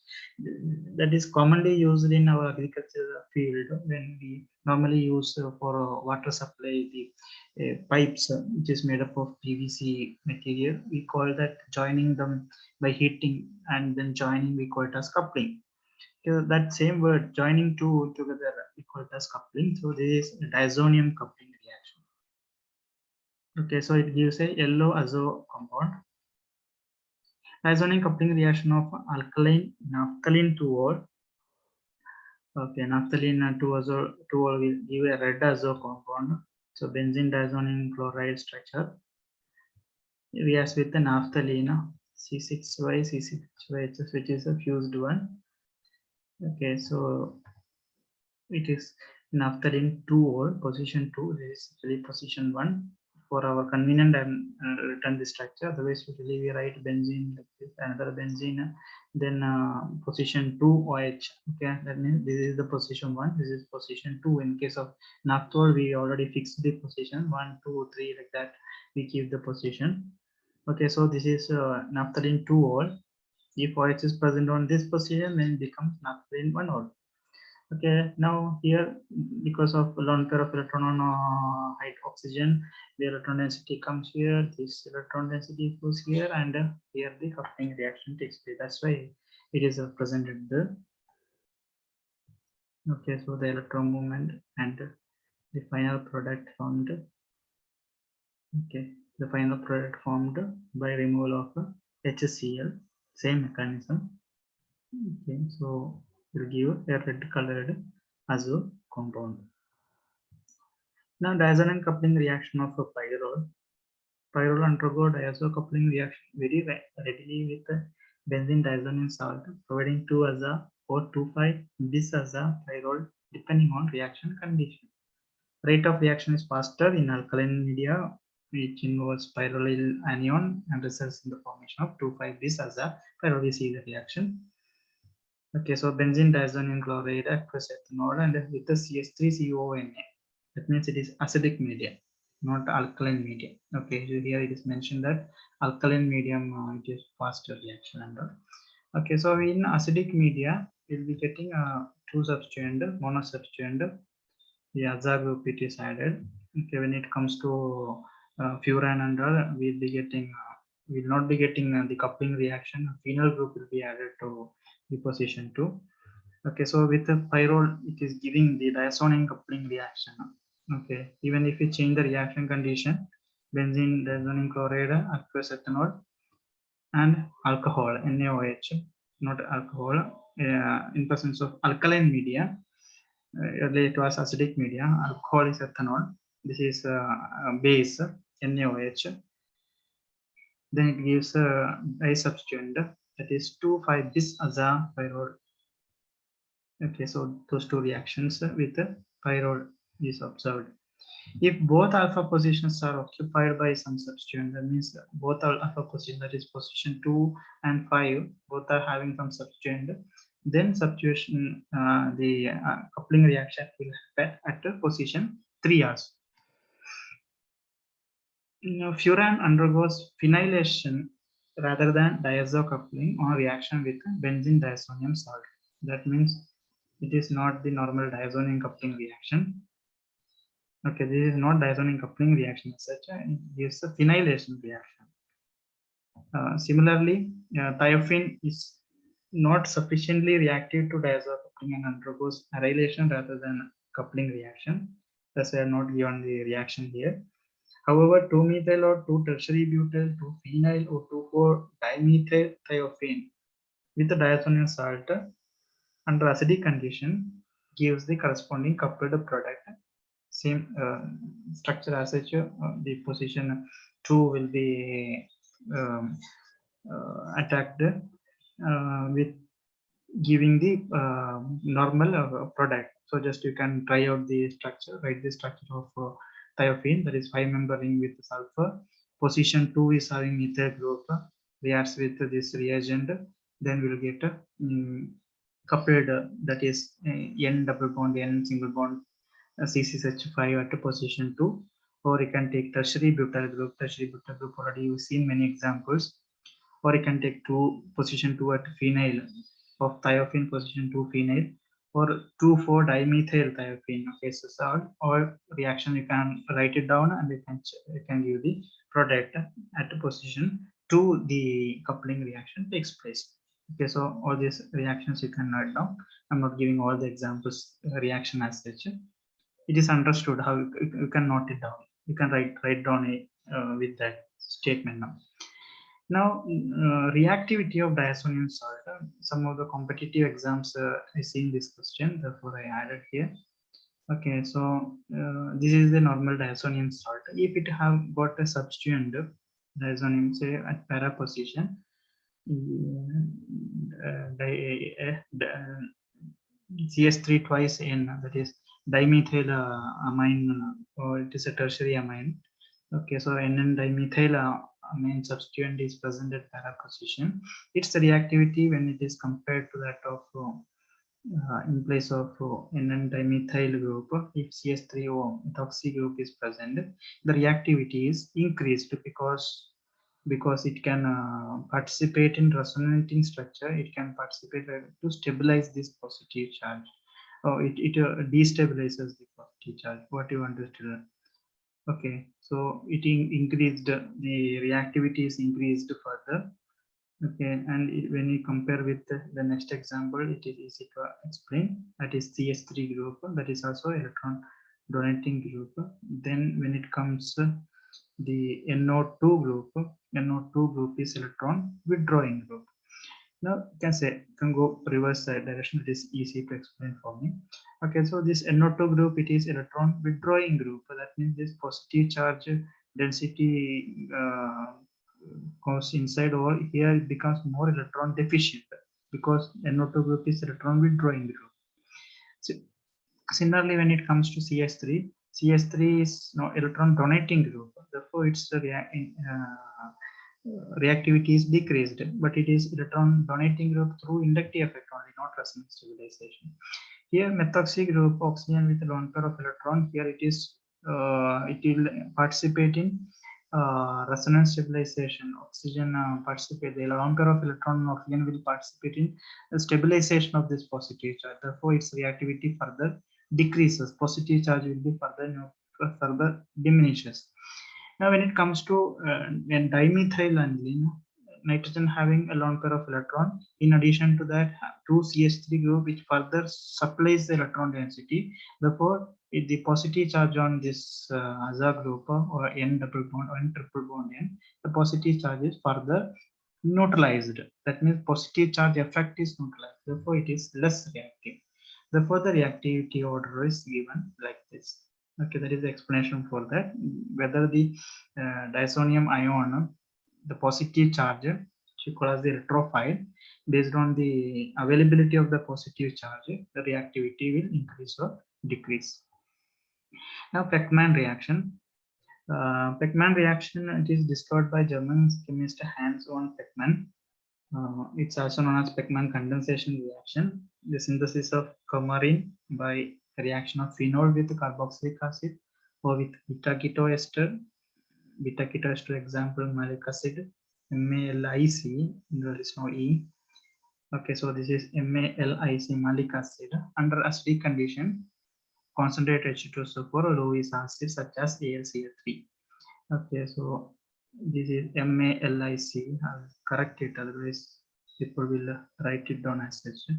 That is commonly used in our agriculture field when we normally use for water supply the pipes which is made up of PVC material. We call that joining them by heating and then joining we call it as coupling. So that same word joining two together we call it as coupling. So this is diazonium coupling reaction. Okay, so it gives a yellow azo compound. Diazonium coupling reaction of alkaline naphthalene 2-ol. Okay, naphthalene 2-ol will give a red azo compound. So benzene diazonium chloride structure. Reacts with the naphthalene C6Y, C6HS, which is a fused one. Okay, so it is naphthalene 2-ol, position 2. This is actually position 1. For our convenient, I'm written the structure. Otherwise, usually we write benzene like this, another benzene, then position 2 OH. Okay, that means this is the position 1. This is position 2. In case of naphthol, we already fixed the position 1, 2, 3 like that. We keep the position. Okay, so this is naphthalene 2-ol. If OH is present on this position, then it becomes naphthalene 1-ol. Okay, now here because of lone pair of electron on high oxygen, the electron density comes here, this electron density goes here, and here the coupling reaction takes place. That's why it is represented there. Okay, so the electron movement and the final product formed. Okay, the final product formed by removal of HCl, same mechanism. Okay, so will give a red colored azo compound. Now diazonium coupling reaction of a pyrrole. Pyrrole undergo diazo coupling reaction very readily with benzene diazonium salt, providing 2-aza or 2,5-bis-aza pyrrole depending on reaction condition. Rate of reaction is faster in alkaline media, which involves pyrrolyl anion and results in the formation of 2,5-bis-aza pyrolysis reaction. Okay, so benzene diazonium chloride aqueous ethanol and with the CH3CONA. That means it is acidic medium, not alkaline medium. Okay, so here it is mentioned that alkaline medium it is faster reaction and all. Okay, so in acidic media, we'll be getting two substituent, monosubstituent. The other group it is added. Okay, when it comes to furan and all, we'll be getting, will not be getting the coupling reaction. Phenyl group will be added to the position 2. Okay, so with the pyrrole, it is giving the diazonium coupling reaction. Okay, even if you change the reaction condition, benzene diazonium chloride, aqueous ethanol, and alcohol, NaOH, not alcohol, in presence of alkaline media. Earlier it was acidic media. Alcohol is ethanol. This is base, NaOH. Then it gives a disubstituent, that is 2,5-bis-aza-pyrrole. Okay, so those two reactions with the pyrrole is observed. If both alpha positions are occupied by some substituent, that means both alpha position, that is position 2 and 5, both are having some substituent, then substitution, the coupling reaction will happen at position 3 also. Furan undergoes phenylation rather than diazo coupling on reaction with benzene diazonium salt. That means it is not the normal diazonium coupling reaction. Okay, this is not diazonium coupling reaction as such, it gives a phenylation reaction. Similarly, thiophene is not sufficiently reactive to diazo coupling and undergoes arylation rather than coupling reaction. Thus, I have not given the reaction here. However, 2-methyl or 2-tertiary butyl, 2-phenyl or 2,4-dimethyl thiophene with the diazonium salt under acidic condition gives the corresponding coupled product. Same structure as such, the position 2 will be attacked with giving the normal product. So just you can try out the structure, write the structure of thiophene, that is 5-member ring with sulfur. Position 2 is having methyl group, reacts with this reagent, then we will get a coupled, that is N double bond, N single bond, CCH5 at position 2, or you can take tertiary butyl group. Tertiary butyl group already you've seen many examples, or you can take position 2 at phenyl of thiophene, position 2 phenyl, or 2,4-dimethyl thiophene. Okay, so all reaction you can write it down and you can give the product at position 2. The coupling reaction takes place. Okay, so all these reactions you can write down. I'm not giving all the examples reaction as such. It is understood how you can note it down. You can write down with that statement now. Now, reactivity of diazonium salt. Some of the competitive exams I seen this question, therefore I added here. Okay, so this is the normal diazonium salt. If it have got a substituent diazonium, say at para position, CS3 twice N, that is dimethyl amine, or it is a tertiary amine. Okay, so NN dimethyl amine substituent is present at para position. Its reactivity when it is compared to that of in place of NN dimethyl group, if CS3O methoxy group is present, the reactivity is increased because it can participate in resonating structure. It can participate to stabilize this positive charge. It destabilizes the positive charge. What you understood? Okay, so it increased, the reactivity is increased further. Okay, and when you compare with the next example, it is easy to explain. That is CS3 group, that is also electron donating group. Then when it comes the NO2 group is electron withdrawing group. Now you can go reverse direction. It is easy to explain for me. Okay, so this NO2 group, it is electron withdrawing group. That means this positive charge density goes inside over here. It becomes more electron deficient because NO2 group is electron withdrawing group. So, similarly, when it comes to CS3 is no electron donating group. Therefore, its reactivity is decreased, but it is electron donating group through inductive effect only, not resonance stabilization. Here methoxy group oxygen with a lone pair of electron. Here it will participate in resonance stabilization. Oxygen participate. The lone pair of electron oxygen will participate in the stabilization of this positive charge. Therefore, its reactivity further decreases. Positive charge will be further diminishes. Now, when it comes to dimethyl aniline, nitrogen having a lone pair of electron. In addition to that, 2 CH3 group which further supplies the electron density. Therefore, if the positive charge on this aza group or N double bond or N triple bond N, the positive charge is further neutralized. That means positive charge effect is neutralized. Therefore, it is less reactive. Therefore, the reactivity order is given like this. Okay, that is the explanation for that. Whether the diazonium ion, the positive charge, she calls the electrophile, based on the availability of the positive charge, the reactivity will increase or decrease. Now, Pechmann reaction. Pechmann reaction, it is discovered by German chemist Hans von Pechmann. It's also known as Pechmann condensation reaction. The synthesis of coumarin by reaction of phenol with carboxylic acid or with beta-ketoester. Beta-ketoester example malic acid, MALIC, there is no E. Okay, so this is MALIC malic acid under acidic condition, concentrate H2SO4 or Lewis acid such as AlCl3. Okay, so this is MALIC. I'll correct it, otherwise people will write it down as such.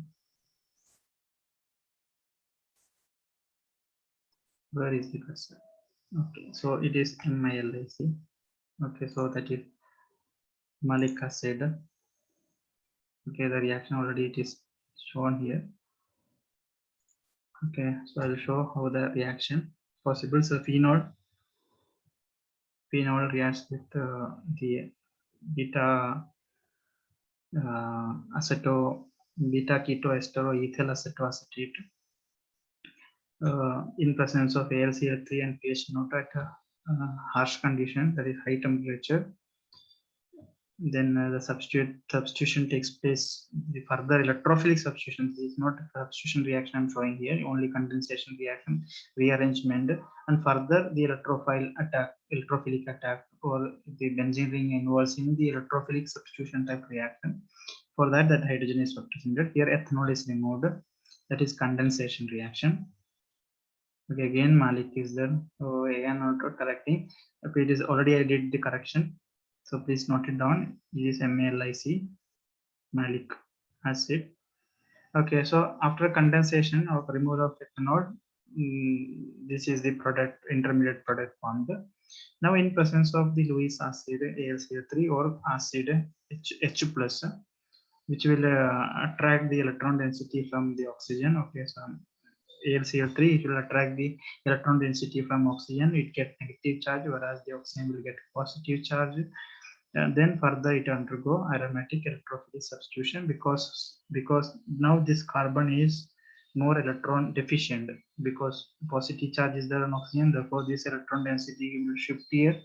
Where is the cursor? Okay, so it is MALIC. Okay, so that is malic acid. Okay, the reaction already it is shown here. Okay, so I'll show how the reaction possible. So phenol reacts with the beta beta ketoester or ethyl acetoacetate in presence of AlCl3 and pH not at harsh condition, that is high temperature. Then the substitution takes place. The further electrophilic substitution, this is not a substitution reaction I'm showing here, only condensation reaction, rearrangement, and further the electrophilic attack, or the benzene ring involves in the electrophilic substitution type reaction. For that hydrogen is represented. Here ethanol is removed, that is condensation reaction. Okay, again malic is there. So again auto correcting. Okay, it is already I did the correction. So please note it down. This is MALIC, malic acid. Okay, so after condensation or removal of ethanol, this is the product, intermediate product formed. Now in presence of the Lewis acid, AlCl3 or acid H plus, which will attract the electron density from the oxygen. Okay, so AlCl3, it will attract the electron density from oxygen, it gets negative charge, whereas the oxygen will get positive charge. And then further it undergo aromatic electrophilic substitution because now this carbon is more electron deficient, because positive charge is there on oxygen, therefore this electron density will shift here,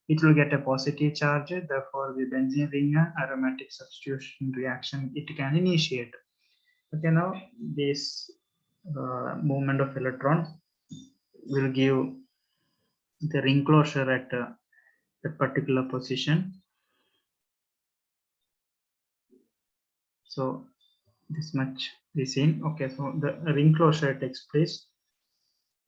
it will get a positive charge, therefore the benzene ring aromatic substitution reaction it can initiate. Okay, now this movement of electrons will give the ring closure at that particular position. So this much is seen. Okay, so the ring closure takes place.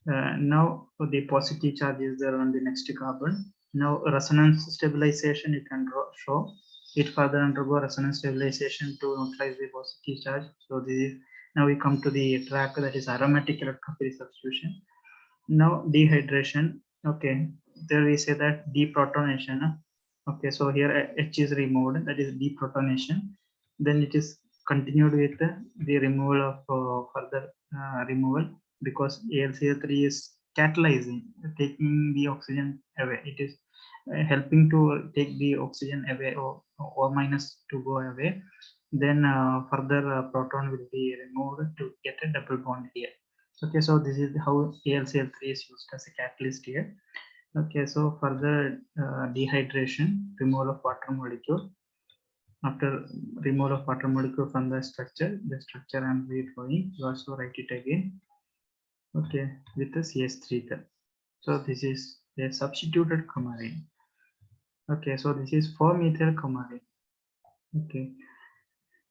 Now the positive charge is there on the next carbon. Now resonance stabilization you can show. It further undergo resonance stabilization to neutralize the positive charge. So this is, now we come to the track, that is aromatic electrophilic substitution. Now dehydration. Okay, there we say that deprotonation. Okay, so here H is removed, that is deprotonation. Then it is continued with the removal of further removal, because AlCl3 is catalyzing, taking the oxygen away. It is helping to take the oxygen away, or minus to go away. Then further proton will be removed to get a double bond here. Okay, so this is how AlCl3 is used as a catalyst here. Okay, so further dehydration, removal of water molecule. After removal of water molecule from the structure I'm redrawing. You also write it again. Okay, with the CS3. So this is a substituted coumarin. Okay, so this is 4-methyl coumarin. Okay,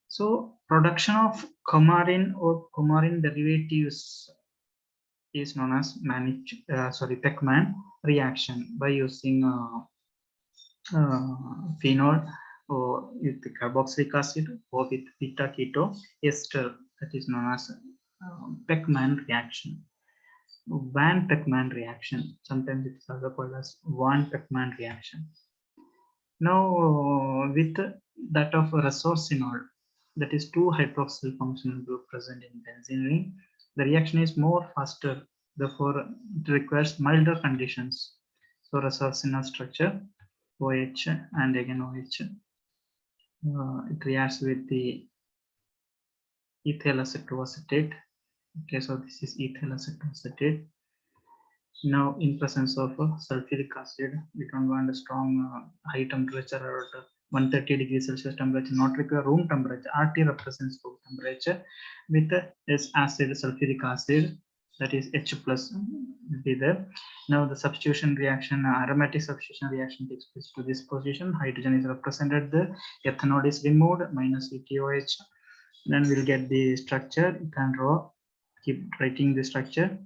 so production of coumarin or coumarin derivatives is known as Pechmann reaction by using phenol or with the carboxylic acid or with beta keto ester, that is known as Pechmann reaction. Van Pechmann reaction. Sometimes it is also called as Van Pechmann reaction. Now, with that of resorcinol, that is 2-hydroxyl functional group present in benzene ring, the reaction is more faster. Therefore, it requires milder conditions. So, resorcinol structure OH and again OH. It reacts with the ethyl acetoacetate. Okay, so this is ethyl acetoacetate. Now, in presence of sulfuric acid, we don't want a strong high temperature or 130 degrees Celsius temperature, not require room temperature. RT represents room temperature with this acid, sulfuric acid, that is H plus will be there. Now the substitution reaction, aromatic substitution reaction takes place to this position. Hydrogen is represented there. Ethanol is removed minus ETOH. Then we'll get the structure. You can draw. Keep writing the structure.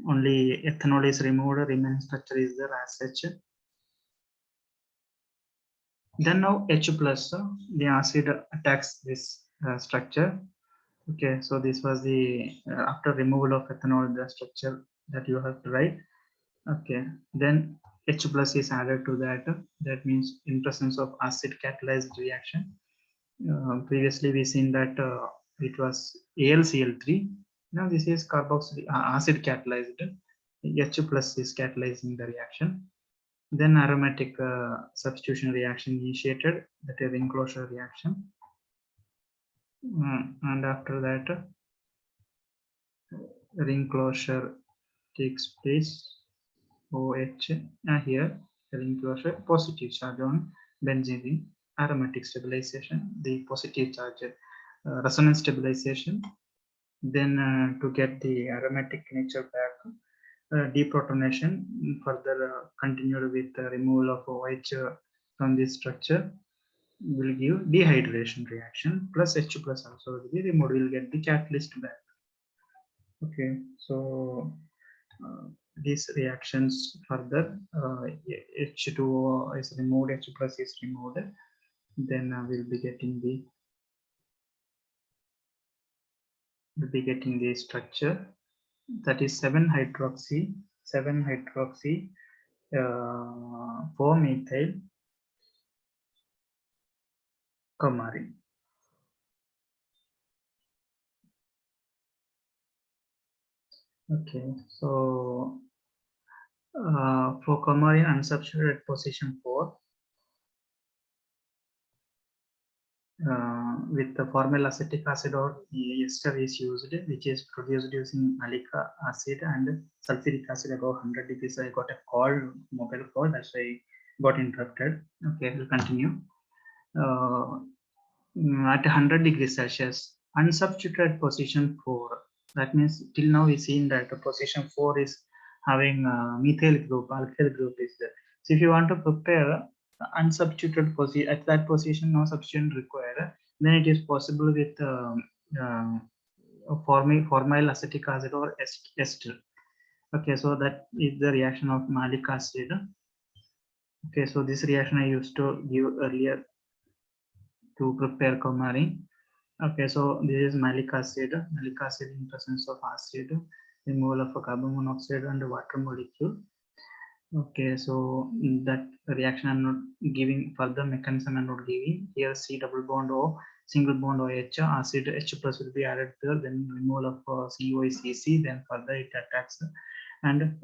Only ethanol is removed. Remaining structure is there as such. Then now H plus, the acid attacks this structure. Okay, so this was the after removal of ethanol, the structure that you have to write. Okay, then H plus is added to that. That means in presence of acid catalyzed reaction. Previously we seen that it was AlCl3. Now this is carboxylic acid catalyzed. H plus is catalyzing the reaction. Then aromatic substitution reaction initiated, that is ring closure reaction. And after that, ring closure takes place. OH here, ring closure, positive charge on benzene ring, aromatic stabilization, the positive charge resonance stabilization. Then to get the aromatic nature back, deprotonation further continued with the removal of OH from this structure will give dehydration reaction plus H plus also will be removed. Will get the catalyst back. Okay, so these reactions further H2O is removed, H plus is removed. Then we'll be getting the structure, that is 7-hydroxy 4-methyl coumarin. Okay, so for coumarin unsubstituted at position 4, with the formal acetic acid or ester is used, which is produced using malic acid and sulfuric acid above 100 degrees. I got a call, mobile call, that's why I got interrupted. Okay, we'll continue. At 100 degrees Celsius, unsubstituted position 4. That means till now we've seen that position 4 is having methyl group, alkyl group is there. So if you want to prepare unsubstituted position at that position, no substitution required, then it is possible with formyl acetic acid or ester. Okay, so that is the reaction of malic acid. Okay, so this reaction I used to give earlier to prepare coumarin. Okay, so this is malic acid in presence of acid, removal of a carbon monoxide and water molecule. Okay, so that reaction I'm not giving, further mechanism I'm not giving. Here C double bond O, single bond OH, acid H plus will be added there, then removal of COICC, then further it attacks and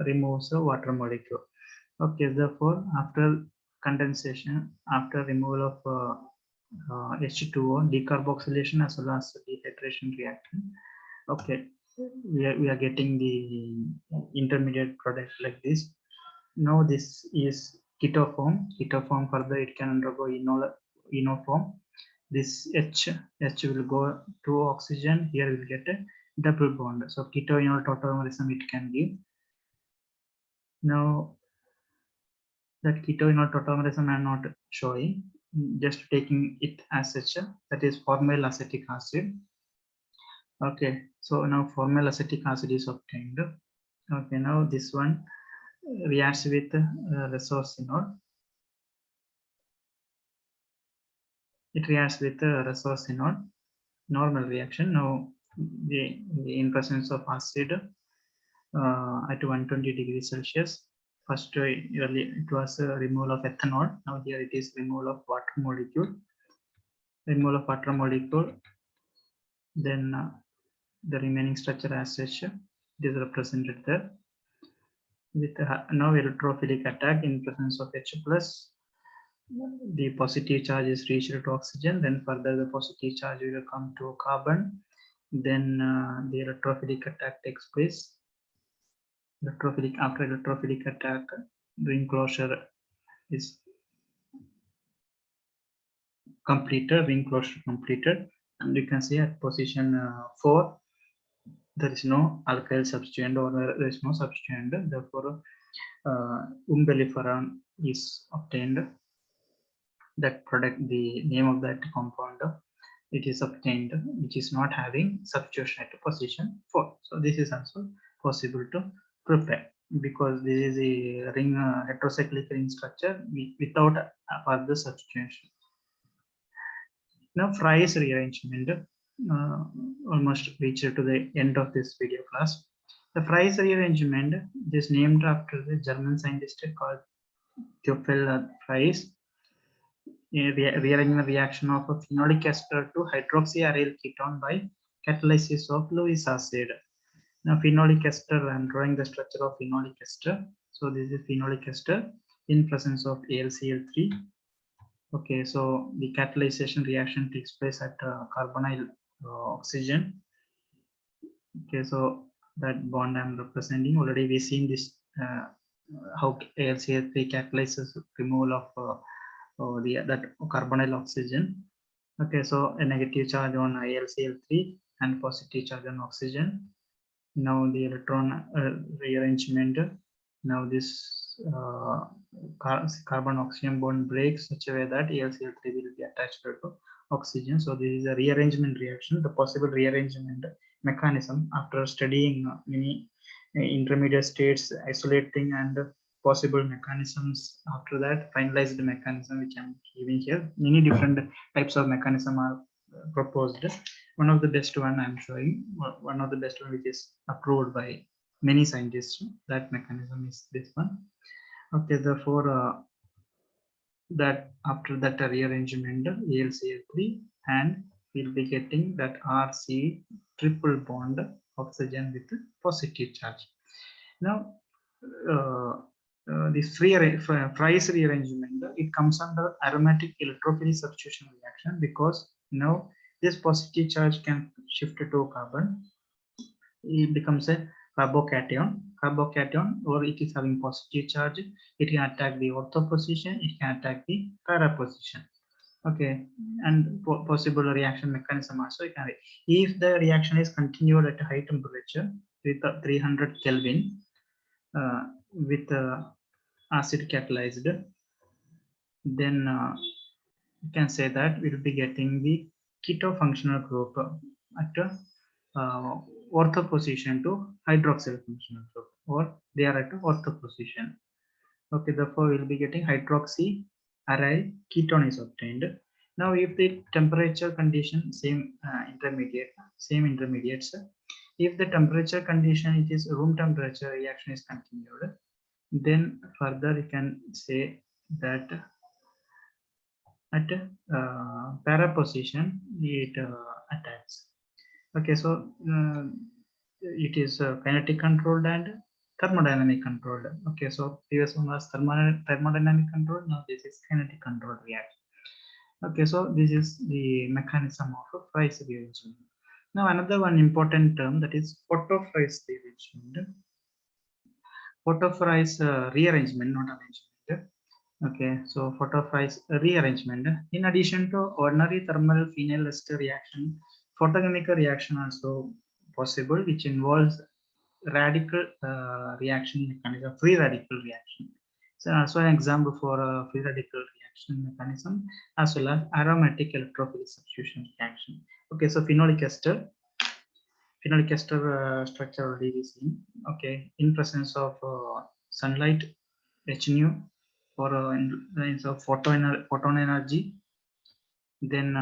removes the water molecule. Okay, therefore after condensation, after removal of H2O, decarboxylation as well as dehydration reaction. Okay, we are getting the intermediate product like this. Now this is ketoform. Ketoform further it can undergo eno form. This H will go to oxygen. Here we'll get a double bond. So keto-enol tautomerism it can give. Now that keto-enol tautomerism I'm not showing, just taking it as such. That is formyl acetic acid. Okay, so now formyl acetic acid is obtained. Okay, now this one reacts with resorcinol. It reacts with resorcinol. Normal reaction. Now in presence of acid at 120 degrees Celsius. First, it was removal of ethanol. Now here it is removal of water molecule. Removal of water molecule. Then the remaining structure as such is represented there. With now electrophilic attack in presence of H plus. The positive charge is reached to oxygen. Then further the positive charge will come to carbon. Then the electrophilic attack takes place. After electrophilic attack, ring closure is completed, and you can see at position 4 there is no alkyl substituent or there is no substituent, therefore umbelliferone is obtained. That product, the name of that compound, it is obtained, which is not having substitution at position 4. So this is also possible to prepare because this is a ring heterocyclic ring structure without further substitution. Now Fry's rearrangement, almost reached to the end of this video class. The Fry's rearrangement is named after the German scientist called Theophil Fries. Rearrangement reaction of a phenolic ester to hydroxyaryl ketone by catalysis of Lewis acid. Now phenolic ester, I'm drawing the structure of phenolic ester. So this is phenolic ester in presence of AlCl3. Okay, so the catalyzation reaction takes place at carbonyl oxygen. Okay, so that bond I'm representing, already we've seen this how AlCl3 catalyzes removal of that carbonyl oxygen. Okay, so a negative charge on AlCl3 and positive charge on oxygen. Now the electron rearrangement. Now this carbon oxygen bond breaks such a way that AlCl3 will be attached to oxygen. So this is a rearrangement reaction. The possible rearrangement mechanism after studying many intermediate states, isolating and possible mechanisms, after that finalize the mechanism which I'm giving here. Many different types of mechanism are proposed. One of the best one I'm showing, one of the best one which is approved by many scientists, that mechanism is this one. Okay, therefore that after that rearrangement AlCl3 and we'll be getting that RC triple bond oxygen with positive charge. Now this Fry's rearrangement, it comes under aromatic electrophilic substitution reaction because now this positive charge can shift to carbon. It becomes a carbocation, or it is having positive charge. It can attack the ortho position, it can attack the para position. Okay, and possible reaction mechanism also you can. If the reaction is continued at a high temperature with 300 Kelvin with acid catalyzed, then you can say that we will be getting the keto functional group at ortho position to hydroxyl functional group, or they are at ortho position. Okay, therefore we will be getting hydroxy aryl ketone is obtained. Now if the temperature condition same intermediates, if the temperature condition it is room temperature, reaction is continued, then further you can say that at para position it attacks. Okay, so it is kinetic controlled and thermodynamic controlled. Okay, so previous one was thermodynamic controlled, now this is kinetic controlled reaction. Okay, so this is the mechanism of Fry's rearrangement. Now another one important term, that is Otto-Fry's rearrangement. Otto-Fry's rearrangement, not arrangement. Okay, so photophase rearrangement. In addition to ordinary thermal phenyl ester reaction, photochemical reaction also possible, which involves radical reaction mechanism, free radical reaction. So also an example for a free radical reaction mechanism, as well as aromatic electrophilic substitution reaction. Okay, so phenolic ester structure already we seen. Okay, in presence of sunlight, HNU, for in of photon energy, then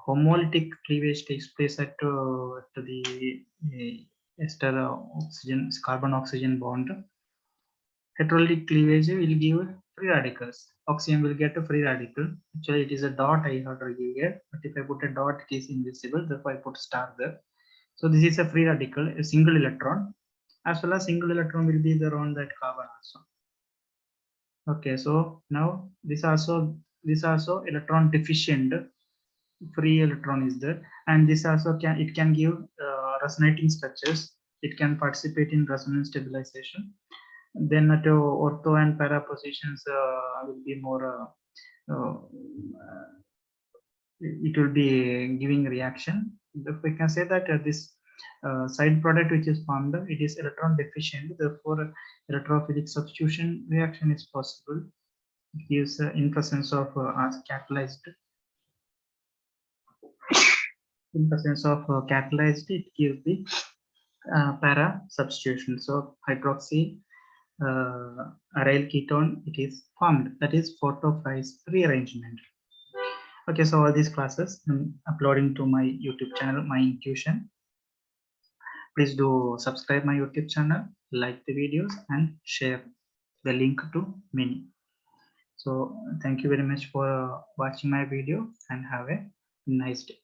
homolytic cleavage takes place at the ester oxygen carbon oxygen bond. Heterolytic cleavage will give free radicals. Oxygen will get a free radical. Actually, it is a dot I have to give here, but if I put a dot, it is invisible. Therefore, I put star there. So this is a free radical, a single electron, as well as single electron will be there on that carbon also. Okay, so now this also electron deficient, free electron is there, and this also can give resonating structures. It can participate in resonance stabilization. Then at ortho and para positions will be more. It will be giving reaction. If we can say that this side product which is formed, it is electron deficient. Therefore, electrophilic substitution reaction is possible. It gives in presence of catalyzed. In presence of catalyzed, it gives the para substitution. So hydroxy aryl ketone, it is formed. That is photophase rearrangement. Okay, so all these classes I'm uploading to my YouTube channel, My Intuition. Please do subscribe my YouTube channel, like the videos, and share the link to many. So thank you very much for watching my video, and have a nice day.